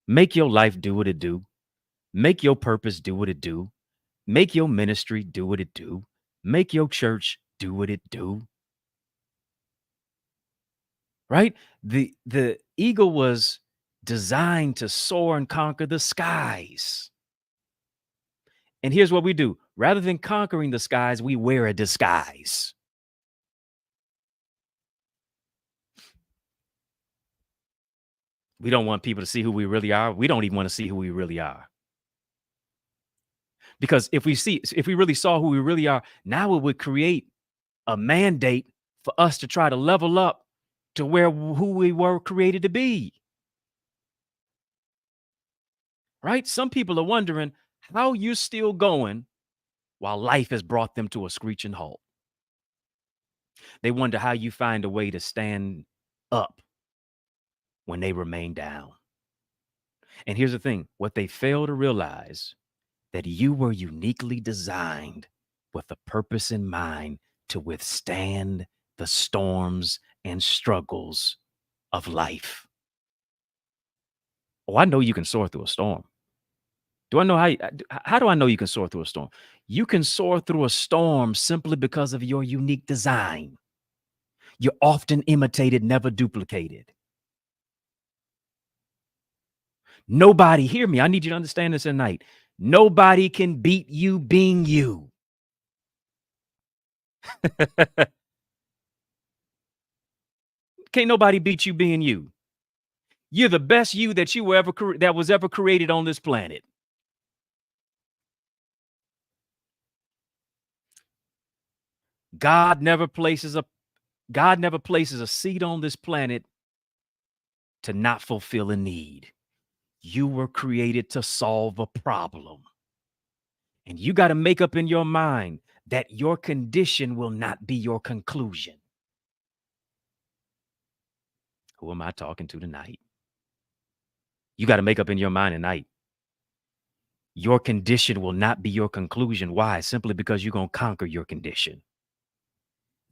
Make your life do what it do. Make your purpose do what it do. Make your ministry do what it do. Make your church do what it do. Right? The eagle was designed to soar and conquer the skies. And here's what we do. Rather than conquering the skies, we wear a disguise. We don't want people to see who we really are. We don't even want to see who we really are. Because if we really saw who we really are, now it would create a mandate for us to try to level up to who we were created to be. Right? Some people are wondering how you're still going while life has brought them to a screeching halt. They wonder how you find a way to stand up when they remain down. And here's the thing, what they fail to realize, that you were uniquely designed with a purpose in mind to withstand the storms and struggles of life. Oh, I know you can soar through a storm. Do I know how do I know you can soar through a storm? You can soar through a storm simply because of your unique design. You're often imitated, never duplicated. Nobody, hear me, I need you to understand this tonight. Nobody can beat you being you. Can't nobody beat you being you. You're the best you that was ever created on this planet. God never places a seed on this planet to not fulfill a need. You were created to solve a problem. And you got to make up in your mind that your condition will not be your conclusion. Who am I talking to tonight? You got to make up in your mind tonight. Your condition will not be your conclusion. Why? Simply because you're going to conquer your condition.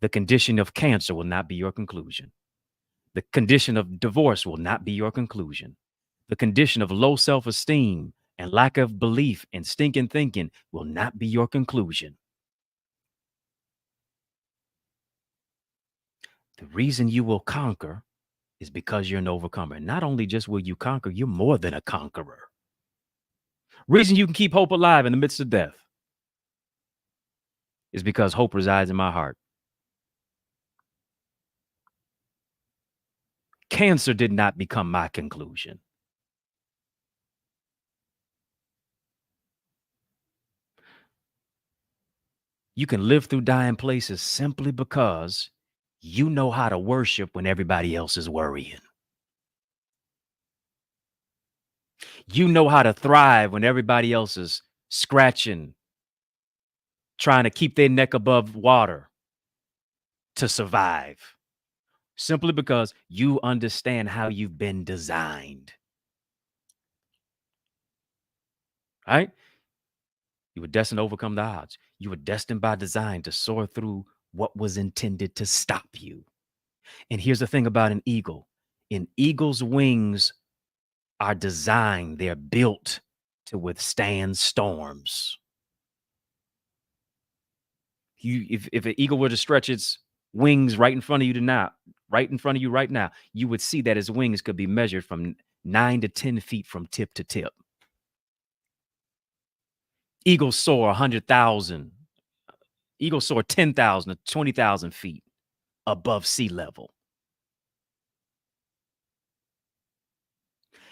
The condition of cancer will not be your conclusion. The condition of divorce will not be your conclusion. The condition of low self-esteem and lack of belief and stinking thinking will not be your conclusion. The reason you will conquer is because you're an overcomer. Not only just will you conquer, you're more than a conqueror. Reason you can keep hope alive in the midst of death is because hope resides in my heart. Cancer did not become my conclusion. You can live through dying places simply because you know how to worship when everybody else is worrying. You know how to thrive when everybody else is scratching, trying to keep their neck above water to survive. Simply because you understand how you've been designed. Right? You were destined to overcome the odds. You were destined by design to soar through what was intended to stop you. And here's the thing about an eagle. An eagle's wings are designed, they're built to withstand storms. If an eagle were to stretch its wings right in front of you right now, you would see that its wings could be measured from 9 to 10 feet from tip to tip. Eagles soar 100,000. Eagles soar 10,000 to 20,000 feet above sea level.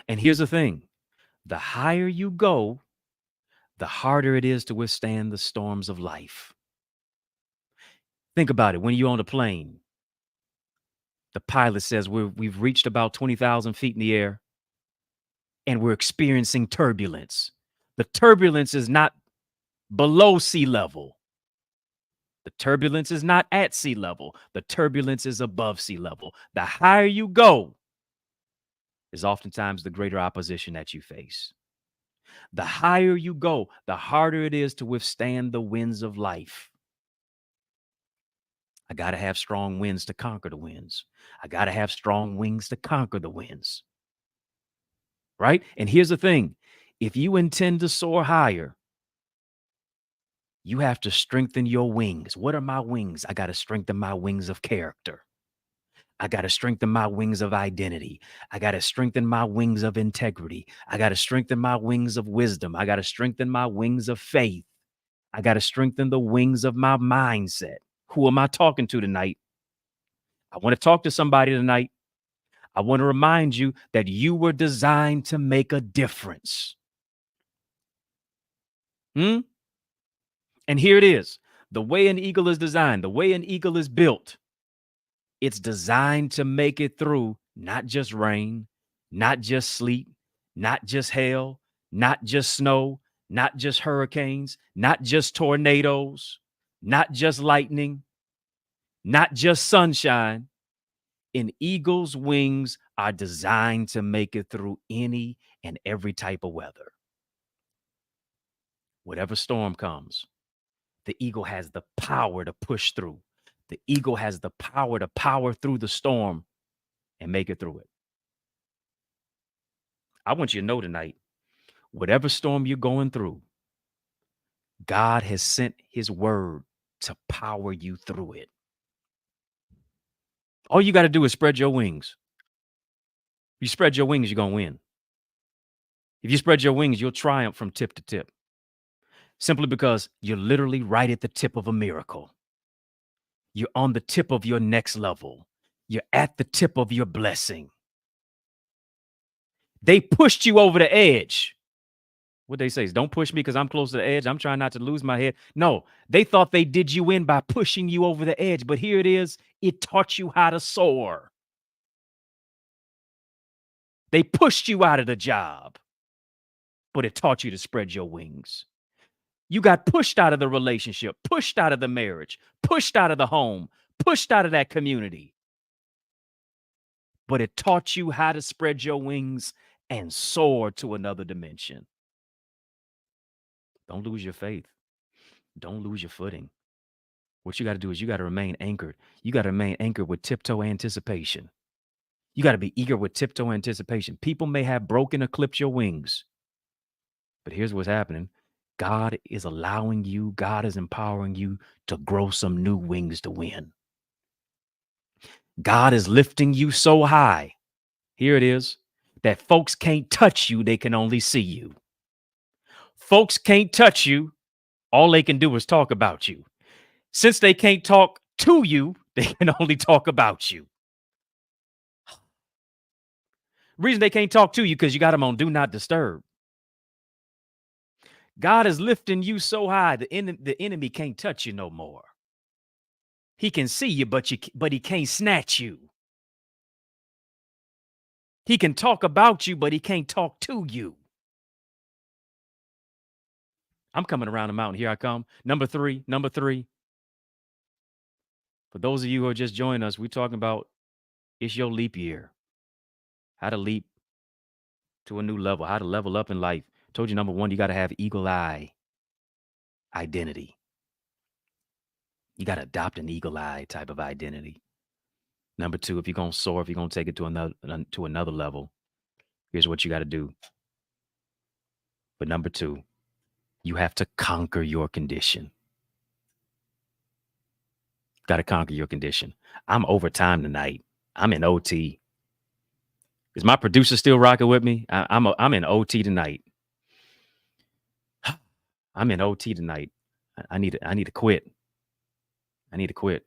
And here's the thing. The higher you go, the harder it is to withstand the storms of life. Think about it. When you're on a plane, the pilot says we've reached about 20,000 feet in the air and we're experiencing turbulence. The turbulence is not below sea level. The turbulence is not at sea level. The turbulence is above sea level. The higher you go is oftentimes the greater opposition that you face. The higher you go, the harder it is to withstand the winds of life. I got to have strong winds to conquer the winds. I got to have strong wings to conquer the winds. Right? And here's the thing. If you intend to soar higher, you have to strengthen your wings. What are my wings? I got to strengthen my wings of character. I got to strengthen my wings of identity. I got to strengthen my wings of integrity. I got to strengthen my wings of wisdom. I got to strengthen my wings of faith. I got to strengthen the wings of my mindset. Who am I talking to tonight? I want to talk to somebody tonight. I want to remind you that you were designed to make a difference. And here it is. The way an eagle is designed, the way an eagle is built, it's designed to make it through not just rain, not just sleet, not just hail, not just snow, not just hurricanes, not just tornadoes, not just lightning, not just sunshine. An eagle's wings are designed to make it through any and every type of weather. Whatever storm comes, the eagle has the power to push through. The eagle has the power to power through the storm and make it through it. I want you to know tonight, whatever storm you're going through, God has sent his word to power you through it. All you got to do is spread your wings. If you spread your wings, you're going to win. If you spread your wings, you'll triumph from tip to tip. Simply because you're literally right at the tip of a miracle. You're on the tip of your next level. You're at the tip of your blessing. They pushed you over the edge. What they say is, don't push me because I'm close to the edge. I'm trying not to lose my head. No, they thought they did you in by pushing you over the edge. But here it is. It taught you how to soar. They pushed you out of the job, but it taught you to spread your wings. You got pushed out of the relationship, pushed out of the marriage, pushed out of the home, pushed out of that community. But it taught you how to spread your wings and soar to another dimension. Don't lose your faith. Don't lose your footing. What you got to do is you got to remain anchored. You got to remain anchored with tiptoe anticipation. You got to be eager with tiptoe anticipation. People may have broken or clipped your wings, but here's what's happening. God is allowing you, God is empowering you to grow some new wings to win. God is lifting you so high, here it is, that folks can't touch you, they can only see you. Folks can't touch you, all they can do is talk about you. Since they can't talk to you, they can only talk about you. Reason they can't talk to you because you got them on do not disturb. God is lifting you so high, the enemy can't touch you no more. He can see you, but he can't snatch you. He can talk about you, but he can't talk to you. I'm coming around the mountain. Here I come. Number three. For those of you who are just joining us, we're talking about it's your leap year. How to leap to a new level, how to level up in life. Told you, number one, you got to have eagle eye identity. You got to adopt an eagle eye type of identity. Number two, if you're going to soar, if you're going to take it to another level, here's what you got to do. But number two, you have to conquer your condition. Got to conquer your condition. I'm overtime tonight. I'm in OT. Is my producer still rocking with me? I'm in OT tonight. I'm in OT tonight. I need to quit. I need to quit.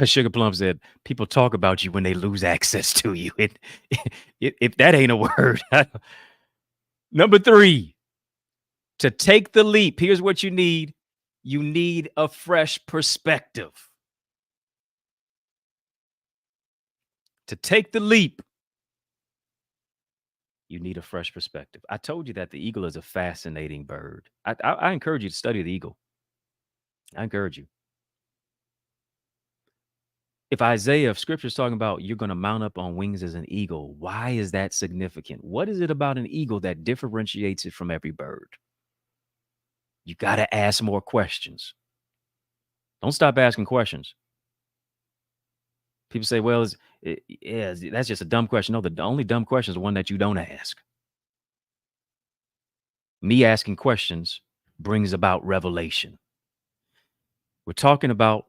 Sugar Plum said, people talk about you when they lose access to you. If that ain't a word. Number three, to take the leap, here's what you need. You need a fresh perspective. To take the leap, you need a fresh perspective. I told you that the eagle is a fascinating bird. I encourage you to study the eagle. I encourage you. If scripture is talking about you're going to mount up on wings as an eagle, why is that significant? What is it about an eagle that differentiates it from every bird? You got to ask more questions. Don't stop asking questions. People say, well, that's just a dumb question. No, the only dumb question is the one that you don't ask. Me asking questions brings about revelation. We're talking about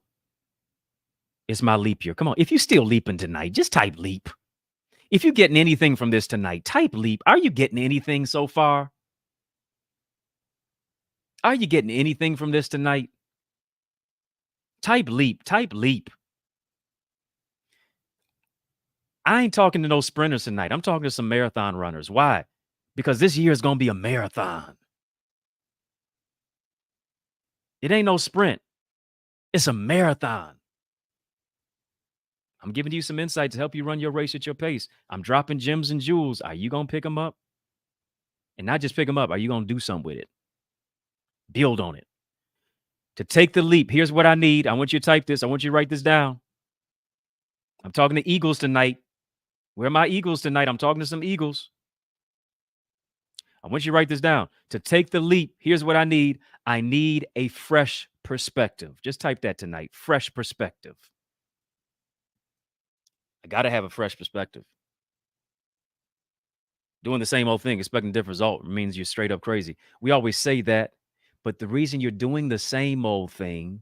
it's my leap year. Come on. If you're still leaping tonight, just type leap. If you're getting anything from this tonight, type leap. Are you getting anything so far? Are you getting anything from this tonight? Type leap. Type leap. I ain't talking to no sprinters tonight. I'm talking to some marathon runners. Why? Because this year is going to be a marathon. It ain't no sprint. It's a marathon. I'm giving you some insight to help you run your race at your pace. I'm dropping gems and jewels. Are you going to pick them up? And not just pick them up. Are you going to do something with it? Build on it. To take the leap, here's what I need. I want you to type this. I want you to write this down. I'm talking to eagles tonight. Where are my eagles tonight? I'm talking to some eagles. I want you to write this down. To take the leap, here's what I need. I need a fresh perspective. Just type that tonight. Fresh perspective. I got to have a fresh perspective. Doing the same old thing, expecting a different result means you're straight up crazy. We always say that, but the reason you're doing the same old thing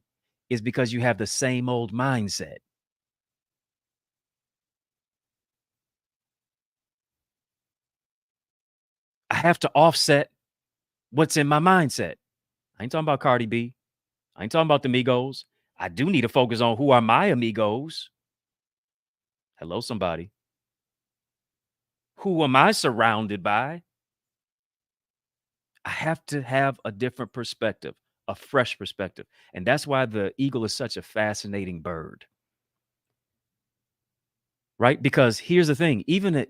is because you have the same old mindset. I have to offset what's in my mindset. I ain't talking about Cardi B. I ain't talking about the Migos. I do need to focus on who are my amigos. Hello, somebody. Who am I surrounded by? I have to have a different perspective, a fresh perspective. And that's why the eagle is such a fascinating bird. Right? Because here's the thing, even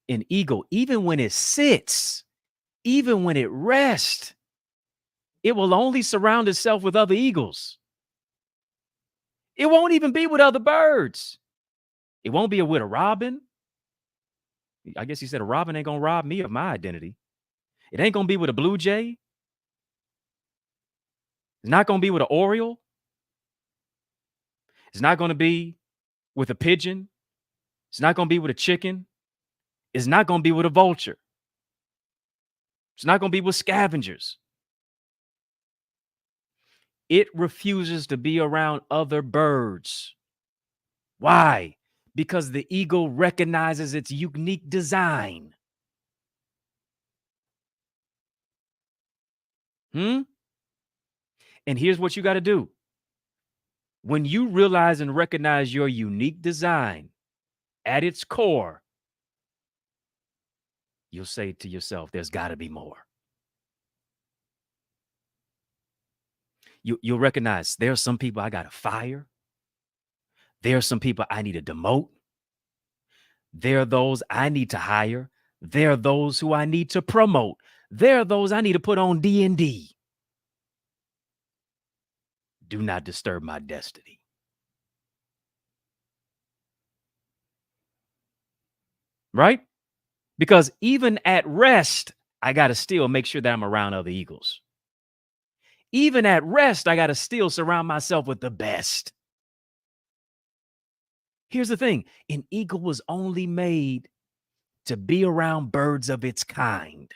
an eagle, even when it sits, even when it rests, it will only surround itself with other eagles. It won't even be with other birds. It won't be with a robin. I guess he said a robin ain't going to rob me of my identity. It ain't going to be with a blue jay. It's not going to be with an oriole. It's not going to be with a pigeon. It's not going to be with a chicken. It's not going to be with a vulture. It's not going to be with scavengers. It refuses to be around other birds. Why? Because the eagle recognizes its unique design. And here's what you got to do. When you realize and recognize your unique design at its core, you'll say to yourself, there's got to be more. You'll recognize there are some people I got to fire. There are some people I need to demote. There are those I need to hire. There are those who I need to promote. There are those I need to put on D&D. Do not disturb my destiny. Right? Because even at rest, I got to still make sure that I'm around other eagles. Even at rest, I got to still surround myself with the best. Here's the thing. An eagle was only made to be around birds of its kind.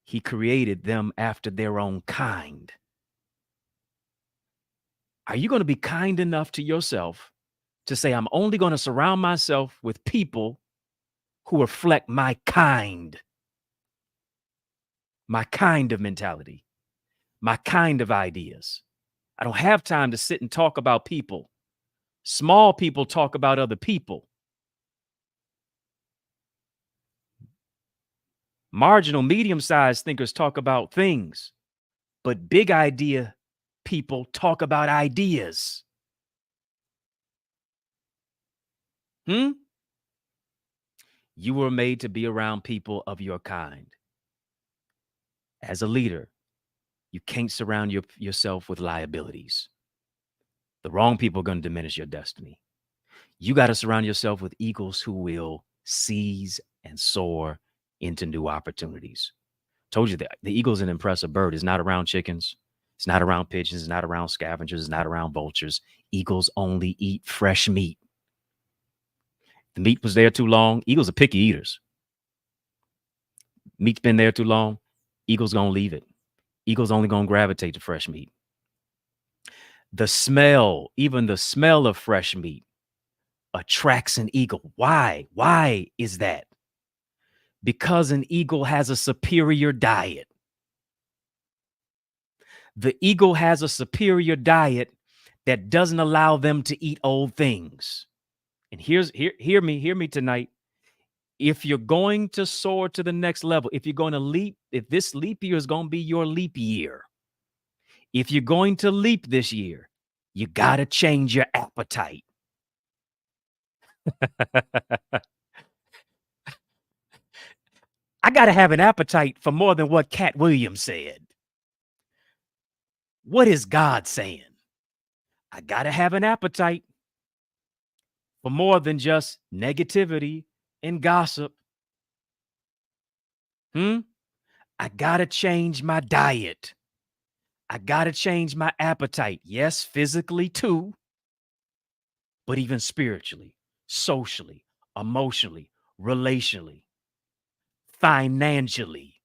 He created them after their own kind. Are you going to be kind enough to yourself to say, I'm only going to surround myself with people who reflect my kind of mentality, my kind of ideas? I don't have time to sit and talk about people. Small people talk about other people. Marginal, medium-sized thinkers talk about things, but big idea people talk about ideas. You were made to be around people of your kind. As a leader, you can't surround yourself with liabilities. The wrong people are going to diminish your destiny. You got to surround yourself with eagles who will seize and soar into new opportunities. Told you that the eagle's an impressive bird. It's not around chickens. It's not around pigeons. It's not around scavengers. It's not around vultures. Eagles only eat fresh meat. The meat was there too long. Eagles are picky eaters. Meat's been there too long. Eagles gonna leave it. Eagles only gonna gravitate to fresh meat. The smell, even the smell of fresh meat, attracts an eagle. Why? Why is that? Because an eagle has a superior diet. The eagle has a superior diet that doesn't allow them to eat old things. And hear me tonight. If you're going to soar to the next level, if you're going to leap, if this leap year is going to be your leap year, if you're going to leap this year, you got to change your appetite. I got to have an appetite for more than what Cat Williams said. What is God saying? I got to have an appetite for more than just negativity and gossip. I got to change my diet. I got to change my appetite. Yes, physically too, but even spiritually, socially, emotionally, relationally, financially.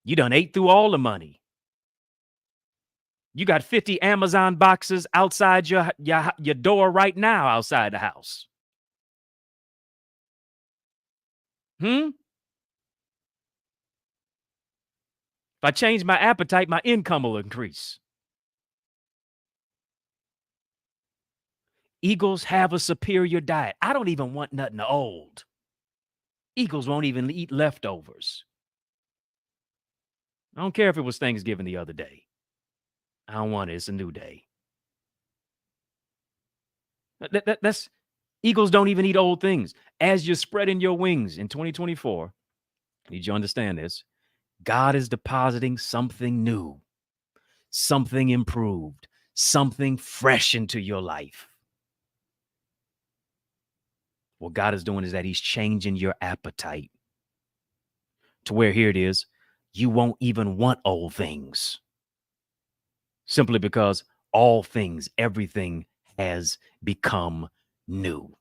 You done ate through all the money. You got 50 Amazon boxes outside your door right now outside the house. If I change my appetite, my income will increase. Eagles have a superior diet. I don't even want nothing old. Eagles won't even eat leftovers. I don't care if it was Thanksgiving the other day. I don't want it. It's a new day. That's eagles don't even eat old things. As you're spreading your wings in 2024, I need you to understand this. God is depositing something new, something improved, something fresh into your life. What God is doing is that he's changing your appetite to where, here it is, you won't even want old things. Simply because all things, everything has become new.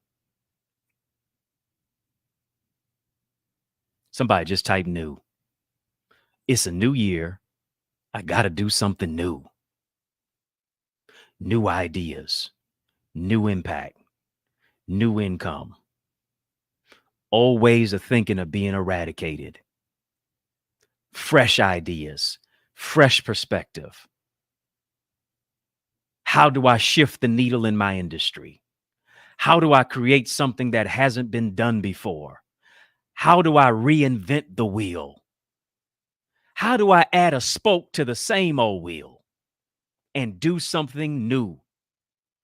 Somebody just type new. It's a new year. I got to do something new. New ideas, new impact, new income. Old ways of thinking are being eradicated. Fresh ideas, fresh perspective. How do I shift the needle in my industry? How do I create something that hasn't been done before? How do I reinvent the wheel? How do I add a spoke to the same old wheel and do something new,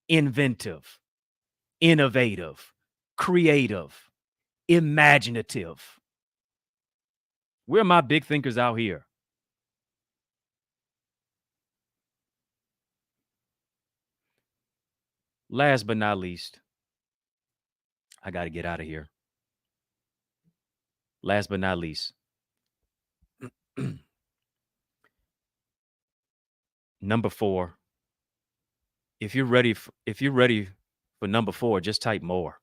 inventive, innovative, creative, imaginative. Where are my big thinkers out here? Last but not least, I got to get out of here. Last but not least, number 4. If you're ready for number 4, just type more.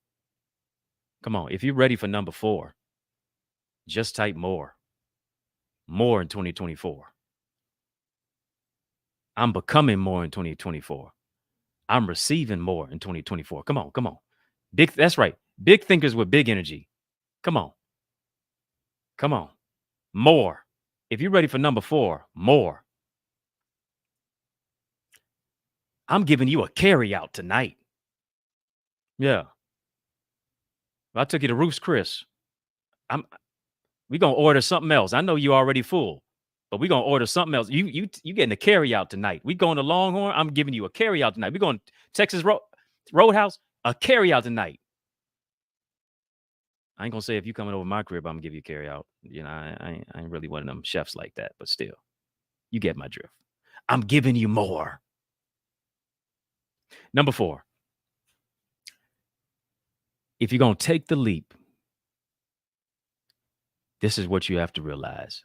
Come on, if you're ready for number 4, just type more. More in 2024. I'm becoming more in 2024. I'm receiving more in 2024. Come on, come on. That's right. Big thinkers with big energy. Come on. Come on. More. If you're ready for number 4, more. I'm giving you a carry out tonight. Yeah. I took you to Ruth's Chris. We're gonna order something else. I know you already full, but we're gonna order something else. You getting a carry out tonight. We going to Longhorn. I'm giving you a carry out tonight. We're going to Texas Roadhouse, a carry out tonight. I ain't gonna say if you coming over my crib, I'm gonna give you a carry out. You know, I ain't really one of them chefs like that, but still, you get my drift. I'm giving you more. Number 4. If you're gonna take the leap, this is what you have to realize.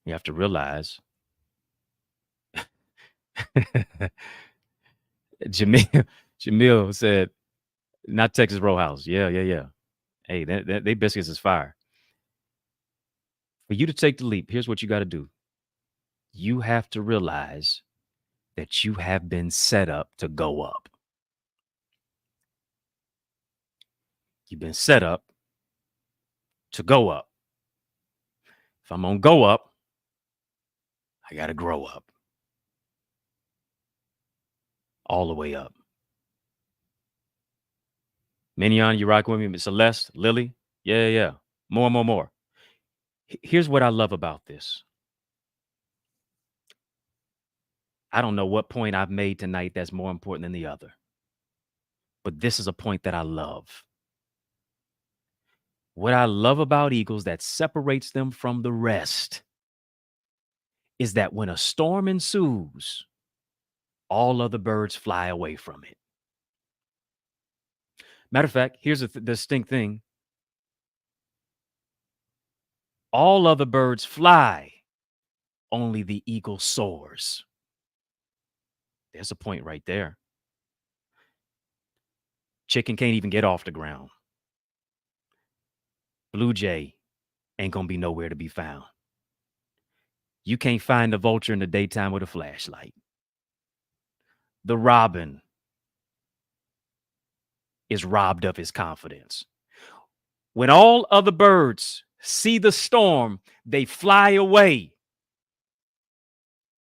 You have to realize Jamil said, not Texas Roadhouse. Yeah. Hey, they biscuits is fire. For you to take the leap, here's what you got to do. You have to realize that you have been set up to go up. You've been set up to go up. If I'm going to go up, I got to grow up. All the way up. Mignon, you rock with me? Celeste, Lily? Yeah. More. Here's what I love about this. I don't know what point I've made tonight that's more important than the other. But this is a point that I love. What I love about eagles that separates them from the rest is that when a storm ensues, all other birds fly away from it. Matter of fact, here's a distinct thing. All other birds fly, only the eagle soars. There's a point right there. Chicken can't even get off the ground. Blue jay ain't gonna be nowhere to be found. You can't find the vulture in the daytime with a flashlight. The robin is robbed of his confidence. When all other birds see the storm, they fly away,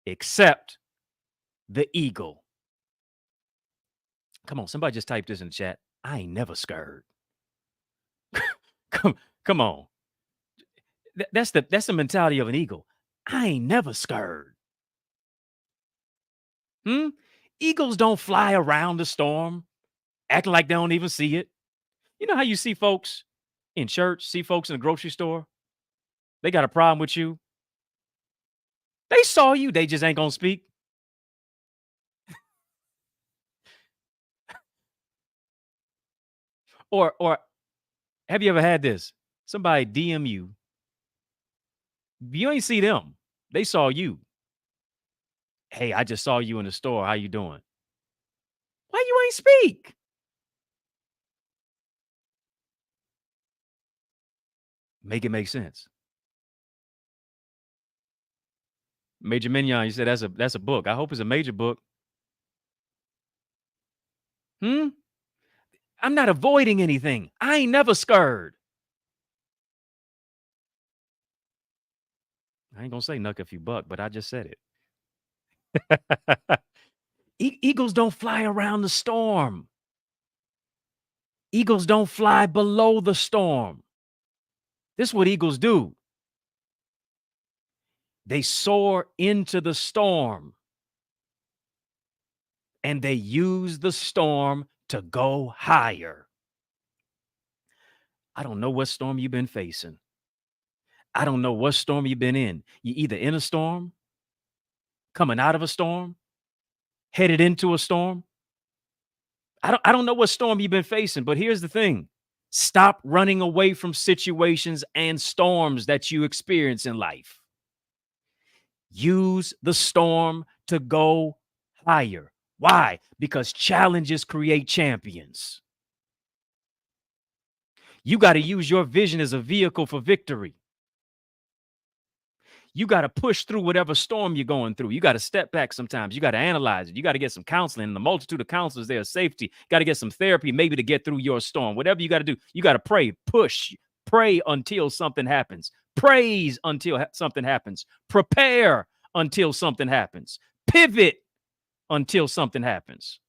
except the eagle. Come on, somebody just type this in the chat. I ain't never scared. Come on. That's the mentality of an eagle. I ain't never scared. Eagles don't fly around the storm, acting like they don't even see it. You know how you see folks in church, see folks in the grocery store? They got a problem with you. They saw you, they just ain't gonna speak. Or have you ever had this? Somebody DM you. You ain't see them. They saw you. Hey, I just saw you in the store. How you doing? Why you ain't speak? Make it make sense. Major Mignon, you said that's a book. I hope it's a major book. I'm not avoiding anything. I ain't never scared. I ain't gonna say nuck if you buck, but I just said it. Eagles don't fly around the storm. Eagles don't fly below the storm. This is what eagles do. They soar into the storm. And they use the storm to go higher. I don't know what storm you've been facing. I don't know what storm you've been in. You're either in a storm, coming out of a storm, headed into a storm. I don't know what storm you've been facing, but here's the thing. Stop running away from situations and storms that you experience in life. Use the storm to go higher. Why? Because challenges create champions. You got to use your vision as a vehicle for victory. You got to push through whatever storm you're going through. You got to step back sometimes. You got to analyze it. You got to get some counseling. And the multitude of counselors there, safety. Got to get some therapy maybe to get through your storm. Whatever you got to do, you got to pray, push, pray until something happens. Praise until something happens. Prepare until something happens. Pivot until something happens.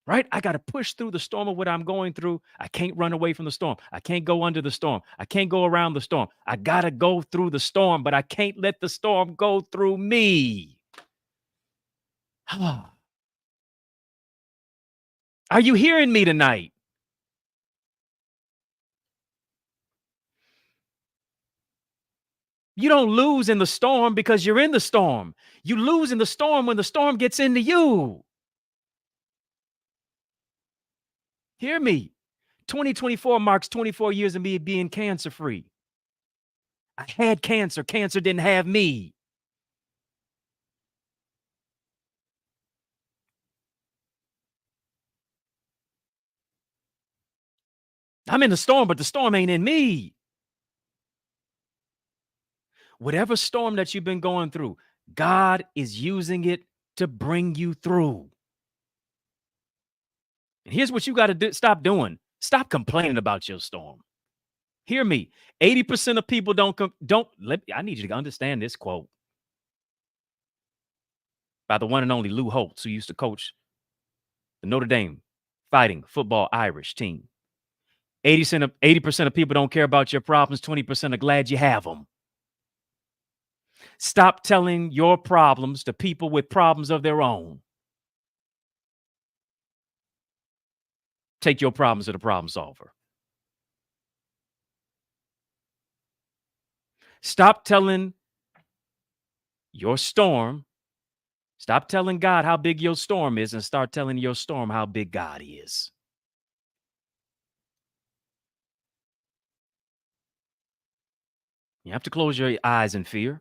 Right? I got to push through the storm of what I'm going through. I can't run away from the storm. I can't go under the storm. I can't go around the storm. I got to go through the storm, but I can't let the storm go through me. Are you hearing me tonight? You don't lose in the storm because you're in the storm. You lose in the storm when the storm gets into you. Hear me. 2024 marks 24 years of me being cancer-free. I had cancer. Cancer didn't have me. I'm in the storm, but the storm ain't in me. Whatever storm that you've been going through, God is using it to bring you through. And here's what you got to do. Stop doing. Stop complaining about your storm. Hear me. 80% of people I need you to understand this quote by the one and only Lou Holtz, who used to coach the Notre Dame fighting football Irish team. 80% of people don't care about your problems. 20% are glad you have them. Stop telling your problems to people with problems of their own. Take your problems to the problem solver. Stop telling your storm. Stop telling God how big your storm is and start telling your storm how big God is. You have to close your eyes in fear.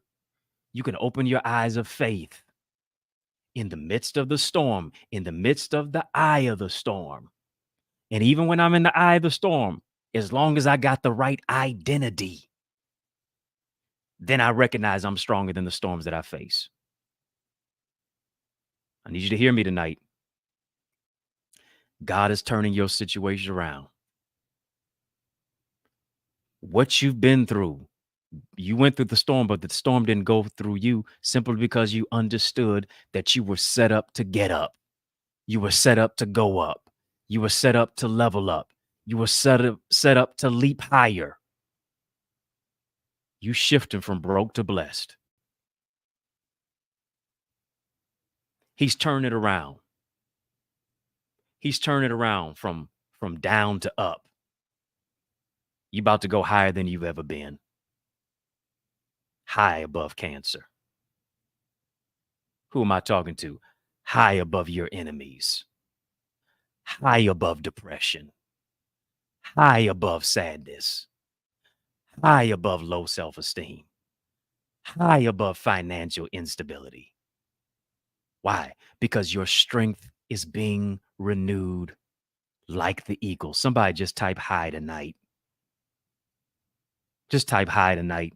You can open your eyes of faith. In the midst of the storm, in the midst of the eye of the storm. And even when I'm in the eye of the storm, as long as I got the right identity, then I recognize I'm stronger than the storms that I face. I need you to hear me tonight. God is turning your situation around. What you've been through, you went through the storm, but the storm didn't go through you simply because you understood that you were set up to get up. You were set up to go up. You were set up to level up. You were set up to leap higher. You shifting from broke to blessed. He's turning it around. He's turning it around from down to up. You're about to go higher than you've ever been. High above cancer. Who am I talking to? High above your enemies. High above depression. High above sadness. High above low self-esteem. High above financial instability. Why? Because your strength is being renewed like the eagle. Somebody just type high tonight. Just type high tonight.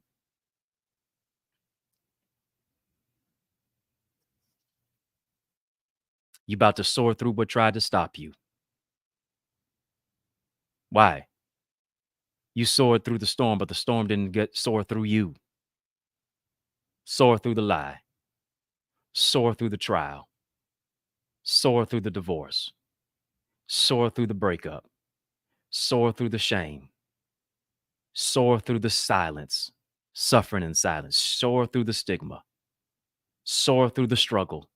You're about to soar through what tried to stop you. Why? You soared through the storm, but the storm didn't soar through you. Soar through the lie. Soar through the trial. Soar through the divorce. Soar through the breakup. Soar through the shame. Soar through the silence, suffering in silence. Soar through the stigma. Soar through the struggle.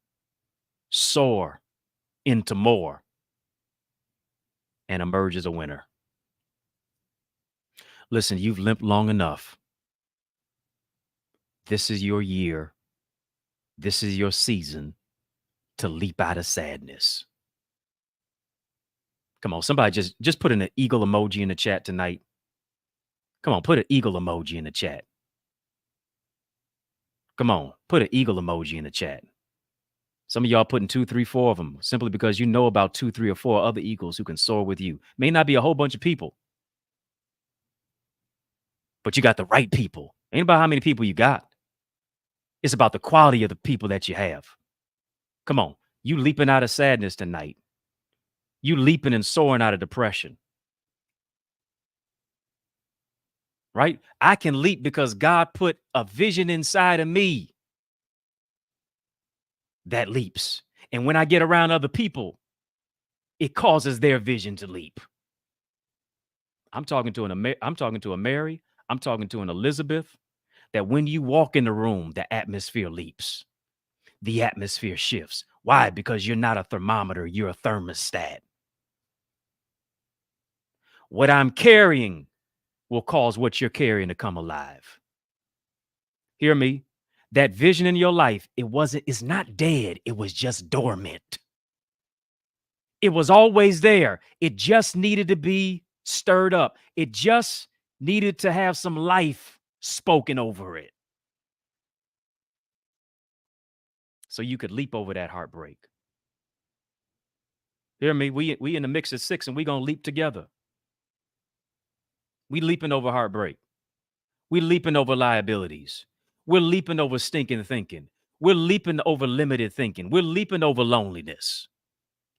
Soar into more and emerge as a winner. Listen, you've limped long enough. This is your year. This is your season to leap out of sadness. Come on, somebody just put an eagle emoji in the chat tonight. Come on, put an eagle emoji in the chat. Come on, put an eagle emoji in the chat. Some of y'all putting 2, 3, 4 of them simply because you know about 2, 3, or 4 other eagles who can soar with you. May not be a whole bunch of people, but you got the right people. Ain't about how many people you got. It's about the quality of the people that you have. Come on, you leaping out of sadness tonight. You leaping and soaring out of depression. Right? I can leap because God put a vision inside of me that leaps. And when I get around other people, it causes their vision to leap. I'm talking to a Mary, I'm talking to an Elizabeth, that when you walk in the room, the atmosphere leaps. The atmosphere shifts. Why? Because you're not a thermometer, you're a thermostat. What I'm carrying will cause what you're carrying to come alive. Hear me? That vision in your life, it's not dead. It was just dormant. It was always there. It just needed to be stirred up. It just needed to have some life spoken over it, so you could leap over that heartbreak. Hear me? We in the mix of 6, and we gonna leap together. We leaping over heartbreak. We leaping over liabilities. We're leaping over stinking thinking. We're leaping over limited thinking. We're leaping over loneliness.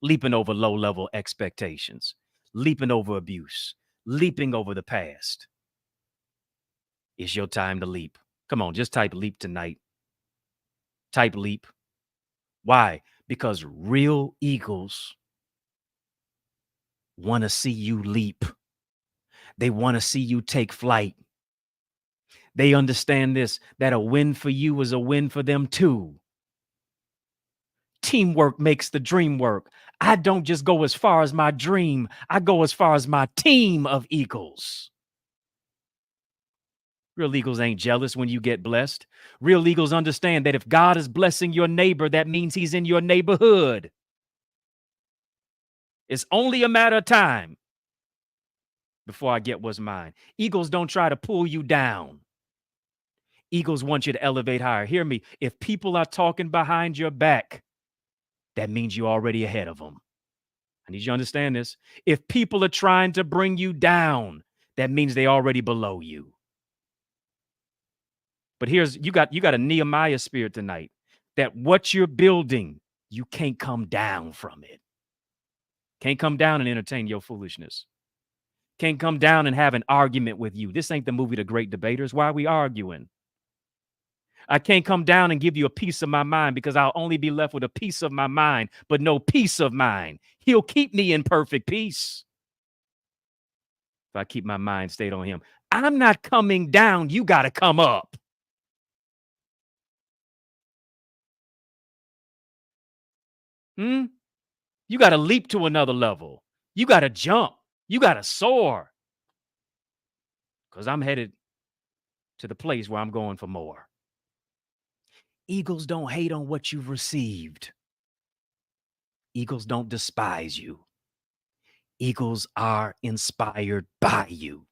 Leaping over low-level expectations. Leaping over abuse. Leaping over the past. It's your time to leap. Come on, just type leap tonight. Type leap. Why? Because real eagles want to see you leap. They want to see you take flight. They understand this, that a win for you is a win for them too. Teamwork makes the dream work. I don't just go as far as my dream. I go as far as my team of eagles. Real eagles ain't jealous when you get blessed. Real eagles understand that if God is blessing your neighbor, that means he's in your neighborhood. It's only a matter of time before I get what's mine. Eagles don't try to pull you down. Eagles want you to elevate higher. Hear me. If people are talking behind your back, that means you're already ahead of them. I need you to understand this. If people are trying to bring you down, that means they already below you. But you got a Nehemiah spirit tonight, that what you're building, you can't come down from it. Can't come down and entertain your foolishness. Can't come down and have an argument with you. This ain't the movie The Great Debaters. Why are we arguing? I can't come down and give you a piece of my mind, because I'll only be left with a piece of my mind, but no peace of mind. He'll keep me in perfect peace if I keep my mind stayed on him. I'm not coming down. You got to come up. You got to leap to another level. You got to jump. You got to soar. Because I'm headed to the place where I'm going for more. Eagles don't hate on what you've received. Eagles don't despise you. Eagles are inspired by you.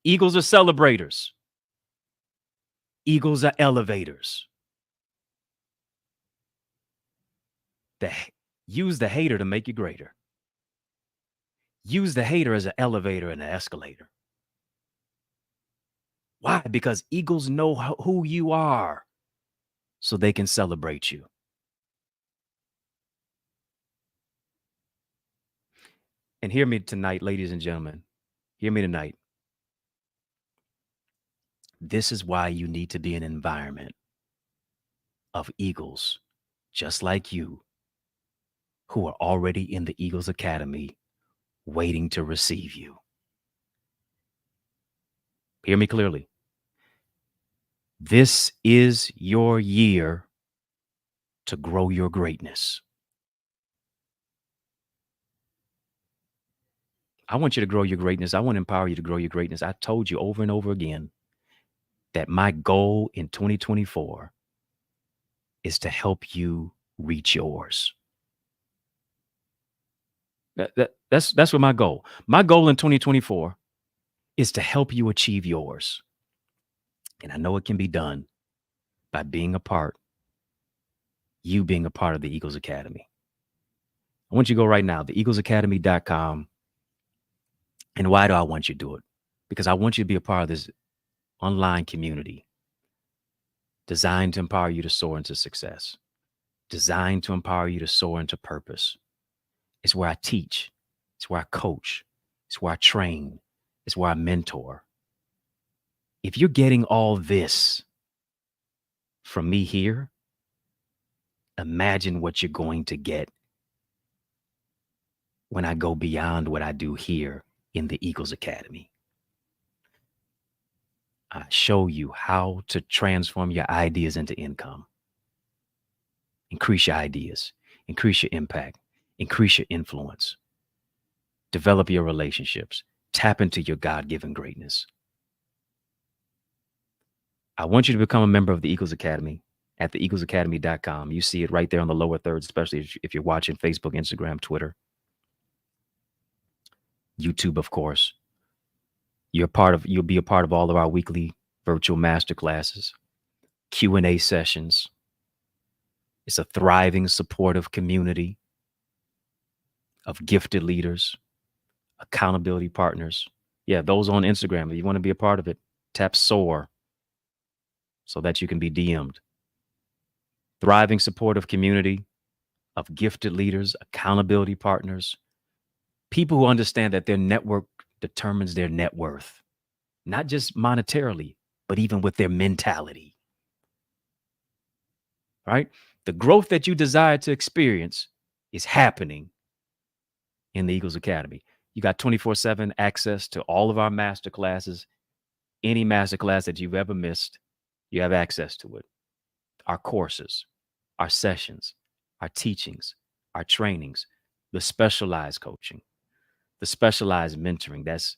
Eagles are celebrators. Eagles are elevators. Use the hater to make you greater. Use the hater as an elevator and an escalator. Why? Because eagles know who you are, so they can celebrate you. And hear me tonight, ladies and gentlemen. Hear me tonight. This is why you need to be in an environment of eagles just like you, who are already in the Eagles Academy waiting to receive you. Hear me clearly. This is your year to grow your greatness. I want you to grow your greatness. I want to empower you to grow your greatness. I told you over and over again that my goal in 2024 is to help you reach yours. That's what my goal. My goal in 2024 is to help you achieve yours. And I know it can be done by being a part of the Eagles Academy. I want you to go right now, theeaglesacademy.com. And why do I want you to do it? Because I want you to be a part of this online community designed to empower you to soar into success, designed to empower you to soar into purpose. It's where I teach. It's where I coach. It's where I train. It's where I mentor. If you're getting all this from me here, imagine what you're going to get when I go beyond what I do here in the Eagles Academy. I show you how to transform your ideas into income. Increase your ideas, increase your impact, increase your influence, develop your relationships, tap into your God-given greatness. I want you to become a member of the Eagles Academy at theeaglesacademy.com. You see it right there on the lower third, especially if you're watching Facebook, Instagram, Twitter, YouTube, of course. You'll be a part of all of our weekly virtual masterclasses, Q&A sessions. It's a thriving, supportive community of gifted leaders, accountability partners. Yeah, those on Instagram, if you want to be a part of it, tap SOAR so that you can be DM'd. Thriving, supportive community of gifted leaders, accountability partners, people who understand that their network determines their net worth, not just monetarily, but even with their mentality. Right? The growth that you desire to experience is happening in the Eagles Academy. You got 24/7 access to all of our master classes. Any master class that you've ever missed, you have access to it. Our courses, our sessions, our teachings, our trainings, the specialized coaching, the specialized mentoring that's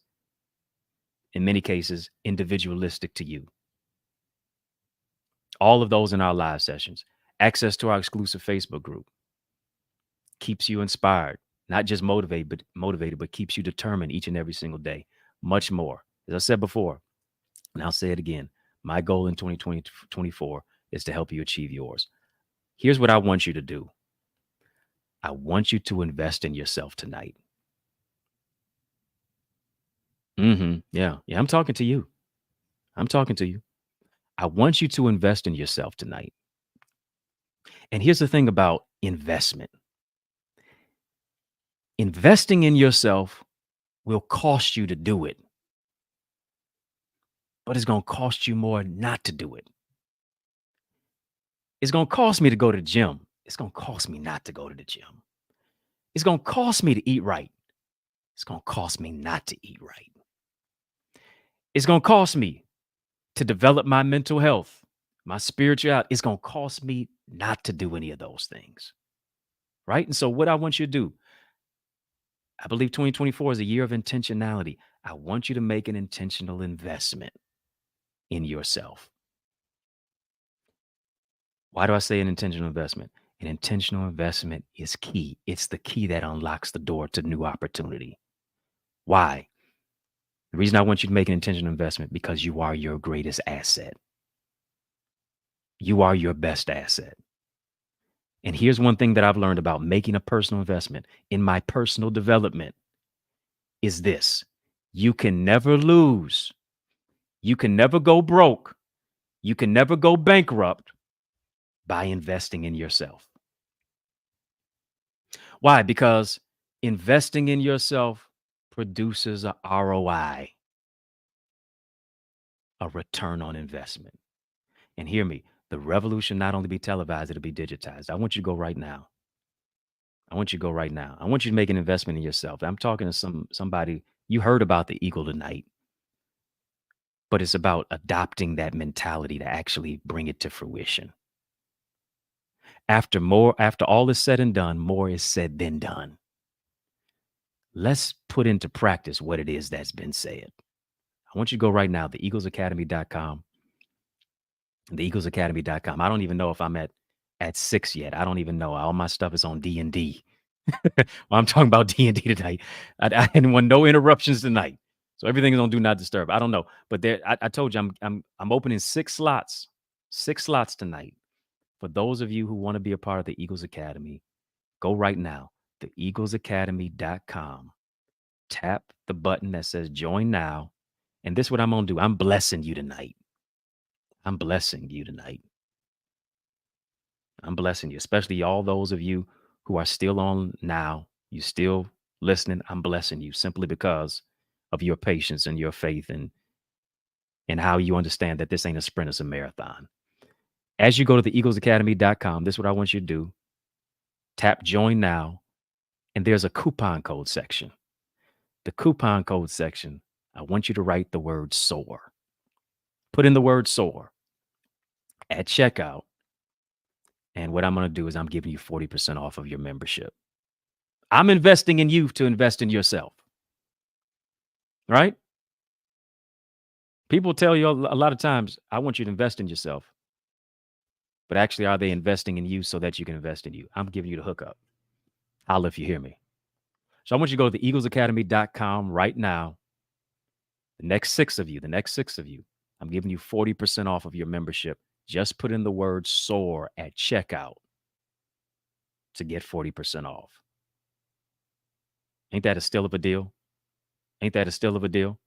in many cases individualistic to you. All of those in our live sessions. Access to our exclusive Facebook group keeps you inspired, not just motivated, but keeps you determined each and every single day. Much more. As I said before, and I'll say it again, my goal in 2024 is to help you achieve yours. Here's what I want you to do. I want you to invest in yourself tonight. Yeah, I'm talking to you. I want you to invest in yourself tonight. And here's the thing about investment. Investing in yourself will cost you to do it, but it's going to cost you more not to do it. It's going to cost me to go to the gym. It's going to cost me not to go to the gym. It's going to cost me to eat right. It's going to cost me not to eat right. It's going to cost me to develop my mental health, my spirituality. It's going to cost me not to do any of those things. Right? And so what I want you to do, I believe 2024 is a year of intentionality. I want you to make an intentional investment in yourself. Why do I say an intentional investment? An intentional investment is key. It's the key that unlocks the door to new opportunity. Why? The reason I want you to make an intentional investment, because you are your greatest asset. You are your best asset. And here's one thing that I've learned about making a personal investment in my personal development is this: you can never lose. You can never go broke. You can never go bankrupt by investing in yourself. Why? Because investing in yourself produces a ROI, a return on investment. And hear me, the revolution not only be televised, it'll be digitized. I want you to go right now. I want you to make an investment in yourself. I'm talking to somebody, you heard about the Eagle tonight, but it's about adopting that mentality to actually bring it to fruition. After all is said and done, more is said than done. Let's put into practice what it is that's been said. I want you to go right now, theeaglesacademy.com. Theeaglesacademy.com. I don't even know if I'm at 6 yet. I don't even know. All my stuff is on D&D. Well, I'm talking about D&D tonight. I didn't want no interruptions tonight. So everything is on do not disturb. I don't know. But there, I told you I'm opening 6 slots. 6 slots tonight. For those of you who want to be a part of the Eagles Academy, go right now, theeaglesacademy.com. Tap the button that says join now. And this is what I'm going to do. I'm blessing you tonight. I'm blessing you tonight. I'm blessing you, especially all those of you who are still on now. You still listening. I'm blessing you simply because of your patience and your faith and how you understand that this ain't a sprint, it's a marathon. As you go to theeaglesacademy.com, this is what I want you to do. Tap join now, and there's a coupon code section. The coupon code section, I want you to write the word SOAR. Put in the word SOAR at checkout. And what I'm going to do is I'm giving you 40% off of your membership. I'm investing in you to invest in yourself. Right? People tell you a lot of times, I want you to invest in yourself. But actually, are they investing in you so that you can invest in you? I'm giving you the hookup. Holla if you hear me. So I want you to go to theeaglesacademy.com right now. The next six of you, I'm giving you 40% off of your membership. Just put in the word SOAR at checkout to get 40% off. Ain't that a still of a deal? Ain't that a still of a deal?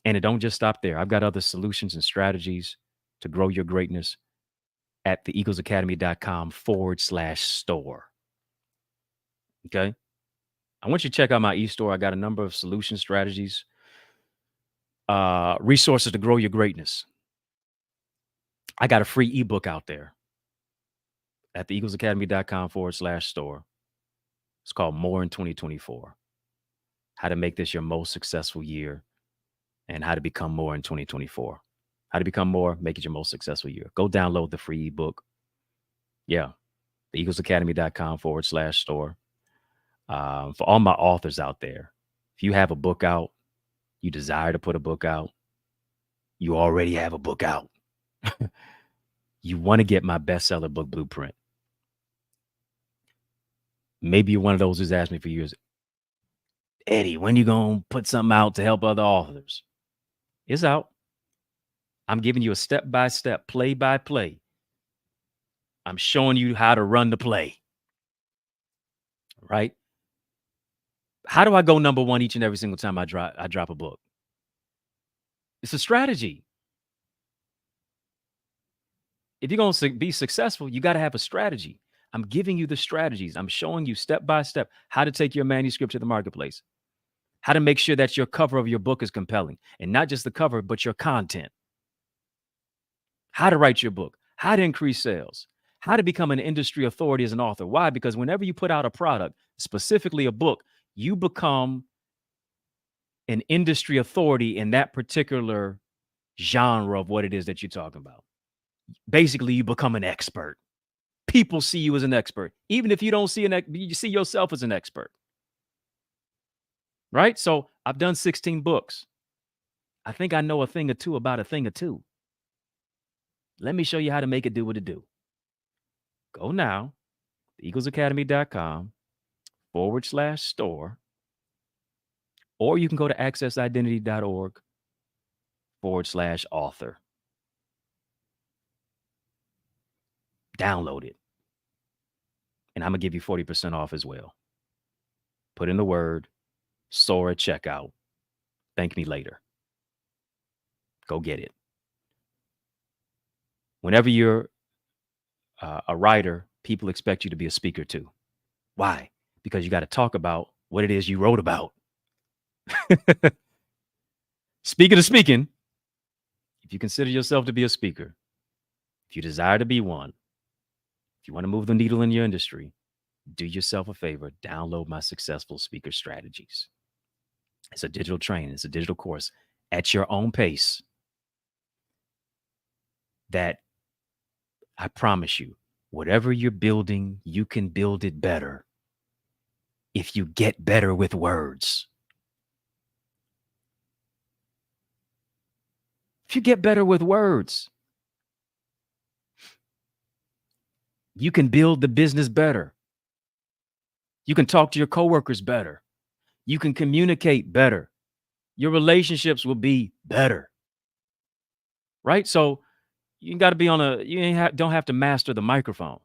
And it don't just stop there. I've got other solutions and strategies to grow your greatness at theeaglesacademy.com/store. Okay. I want you to check out my e-store. I got a number of solution strategies, resources to grow your greatness. I got a free ebook out there at theeaglesacademy.com/store. It's called More in 2024. How to make this your most successful year and how to become more in 2024. How to become more, make it your most successful year. Go download the free ebook. Yeah. theeaglesacademy.com/store. For all my authors out there, if you have a book out, you desire to put a book out, you already have a book out. You want to get my bestseller book blueprint. Maybe you're one of those who's asked me for years, Eddie, when you going to put something out to help other authors? It's out. I'm giving you a step-by-step, play-by-play. I'm showing you how to run the play. Right? How do I go number one each and every single time I drop a book? It's a strategy. If you're going to be successful, you got to have a strategy. I'm giving you the strategies. I'm showing you step by step how to take your manuscript to the marketplace, how to make sure that your cover of your book is compelling, and not just the cover, but your content, how to write your book, how to increase sales, how to become an industry authority as an author. Why? Because whenever you put out a product, specifically a book, you become an industry authority in that particular genre of what it is that you're talking about. Basically, you become an expert. People see you as an expert. Even if you don't see you see yourself as an expert. Right? So I've done 16 books. I think I know a thing or two about a thing or two. Let me show you how to make it do what it do. Go now, eaglesacademy.com/store, or you can go to accessidentity.org/author. Download it. And I'm going to give you 40% off as well. Put in the word SOAR at checkout. Thank me later. Go get it. Whenever you're a writer, people expect you to be a speaker too. Why? Because you got to talk about what it is you wrote about. Speaking of speaking, if you consider yourself to be a speaker, if you desire to be one, if you want to move the needle in your industry, do yourself a favor, download my Successful Speaker Strategies. It's a digital training. It's a digital course at your own pace that I promise you, whatever you're building, you can build it better. if you get better with words. If you get better with words, you can build the business better. You can talk to your coworkers better. You can communicate better. Your relationships will be better. Right? So you got to be don't have to master the microphone,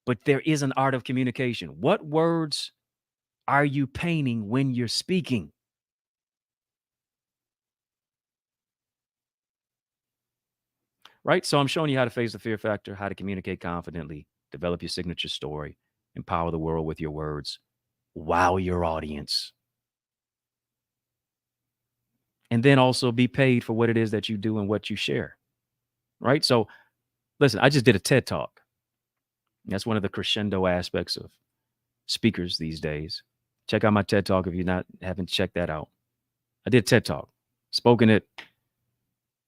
but there is an art of communication. What words are you painting when you're speaking? Right? So I'm showing you how to face the fear factor, how to communicate confidently, develop your signature story, empower the world with your words, wow your audience. And then also be paid for what it is that you do and what you share. Right? So listen, I just did a TED Talk. That's one of the crescendo aspects of speakers these days. Check out my TED Talk if you haven't checked that out. I did TED Talk, spoken at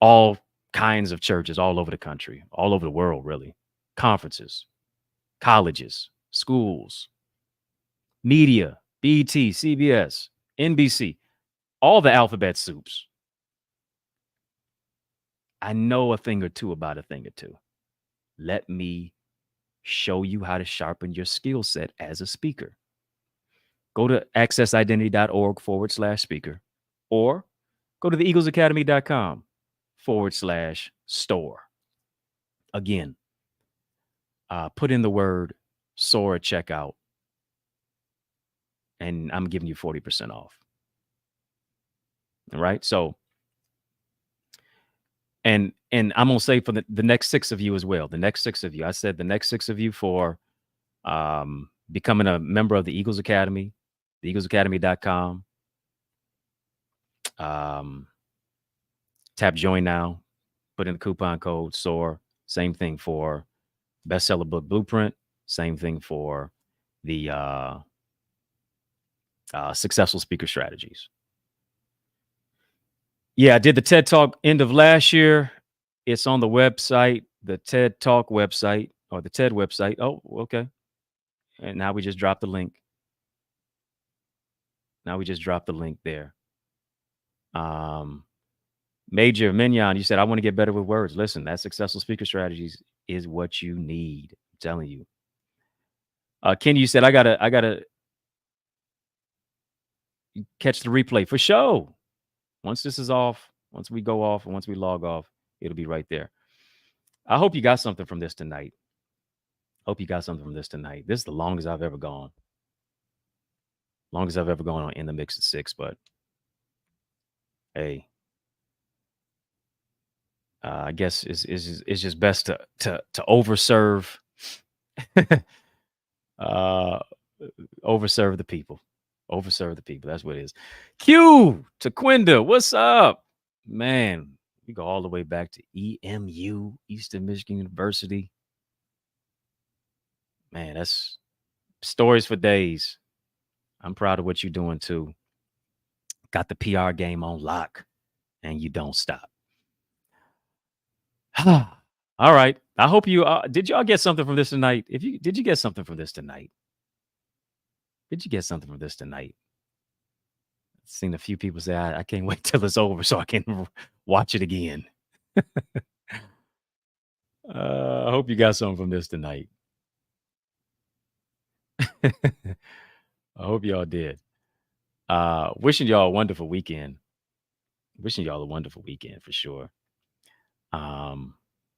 all kinds of churches all over the country, all over the world, really. Conferences, colleges, schools, media, BET, CBS, NBC, all the alphabet soups. I know a thing or two about a thing or two. Let me show you how to sharpen your skill set as a speaker. Go to accessidentity.org/speaker or go to theeaglesacademy.com/store. Again, put in the word SOAR at checkout, and I'm giving you 40% off. All right. So, and I'm going to say for the next 6 of you as well, the next 6 of you, I said the next 6 of you for becoming a member of the Eagles Academy, theeaglesacademy.com. Tap join now, put in the coupon code SOAR. Same thing for bestseller book blueprint. Same thing for the successful speaker strategies. Yeah, I did the TED Talk end of last year. It's on the website, the TED Talk website or the TED website. Oh, okay. And now we just dropped the link. There. Major Mignon, you said, I want to get better with words. Listen, that successful speaker strategies is what you need. I'm telling you. Ken, you said, I gotta catch the replay for sure. Once this is off, once we go off, and once we log off, it'll be right there. I hope you got something from this tonight. This is the longest I've ever gone. On In the Mix at 6, but hey, I guess it's just best to overserve, overserve the people. That's what it is. Q to Quinda, what's up, man? We go all the way back to EMU, Eastern Michigan University. Man, that's stories for days. I'm proud of what you're doing too. Got the PR game on lock, and you don't stop. All right. I hope you did. Y'all get something from this tonight? Did you get something from this tonight? Seen a few people say, I can't wait till it's over so I can watch it again. I hope you got something from this tonight. I hope y'all did. Wishing y'all a wonderful weekend. For sure.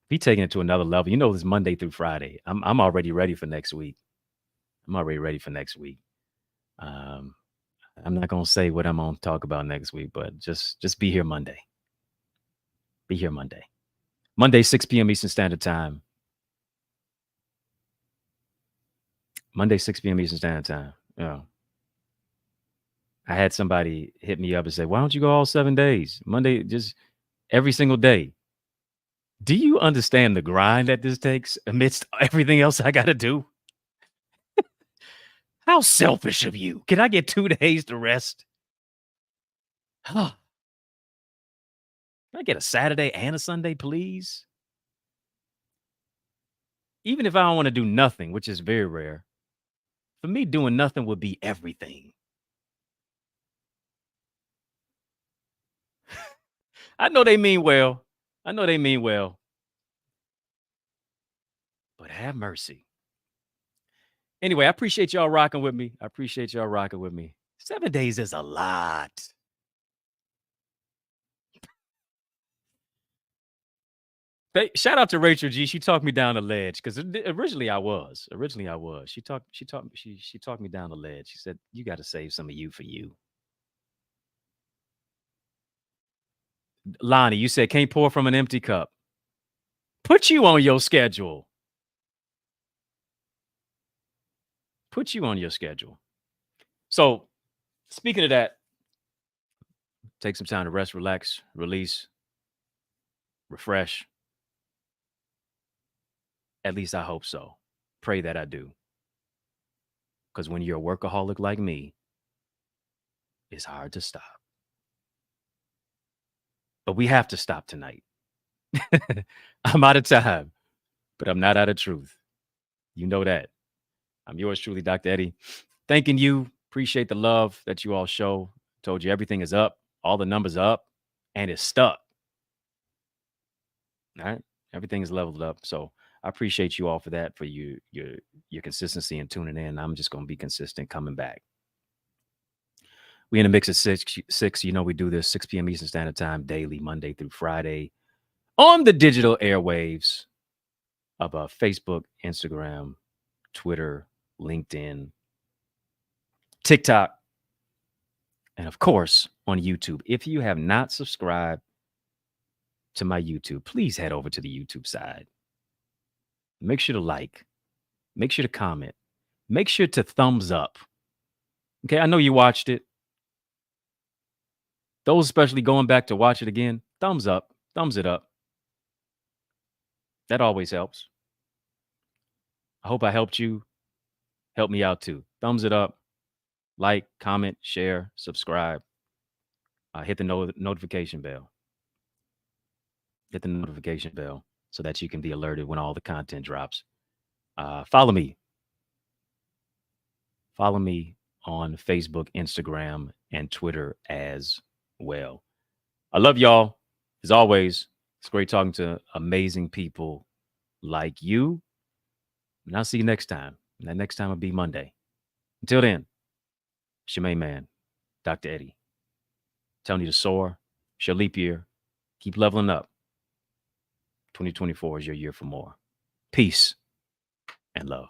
Be taking it to another level. You know, this Monday through Friday. I'm already ready for next week. I'm not gonna say what I'm gonna talk about next week, but just be here Monday. Monday, 6 p.m. Eastern Standard Time. Yeah. I had somebody hit me up and say, why don't you go all 7 days? Monday, just every single day. Do you understand the grind that this takes amidst everything else I got to do? How selfish of you. Can I get 2 days to rest? Can I get a Saturday and a Sunday, please? Even if I don't want to do nothing, which is very rare, For me, doing nothing would be everything. I know they mean well. I know they mean well. But have mercy. Anyway, I appreciate y'all rocking with me. 7 days is a lot. Shout out to Rachel G. She talked me down the ledge because originally I was. She talked me down the ledge. She said, "You got to save some of you for you." Lonnie, you said can't pour from an empty cup. Put you on your schedule. So, speaking of that, take some time to rest, relax, release, refresh. At least I hope so. Pray that I do. Because when you're a workaholic like me, it's hard to stop. But we have to stop tonight. I'm out of time, but I'm not out of truth. You know that. I'm yours truly, Dr. Eddie. Thanking you. Appreciate the love that you all show. Told you everything is up. All the numbers up. And it's stuck. All right. Everything is leveled up. So I appreciate you all for that, for your consistency and tuning in. I'm just going to be consistent coming back. We in the mix at 6. You know, we do this 6 p.m. Eastern Standard Time daily, Monday through Friday, on the digital airwaves of Facebook, Instagram, Twitter, LinkedIn, TikTok, and of course on YouTube. If you have not subscribed to my YouTube, please head over to the YouTube side. Make sure to like, make sure to comment, make sure to thumbs up. Okay, I know you watched it. Those especially going back to watch it again, thumbs up, thumbs it up. That always helps. I hope I helped you. Help me out too. Thumbs it up, like, comment, share, subscribe. Hit the notification bell. Hit the notification bell so that you can be alerted when all the content drops. Follow me. Follow me on Facebook, Instagram, and Twitter as well. I love y'all. As always, it's great talking to amazing people like you. And I'll see you next time. And that next time will be Monday. Until then, it's your main man, Dr. Eddie. Telling you to soar, it's your leap year. Keep leveling up. 2024 is your year for more. Peace and love.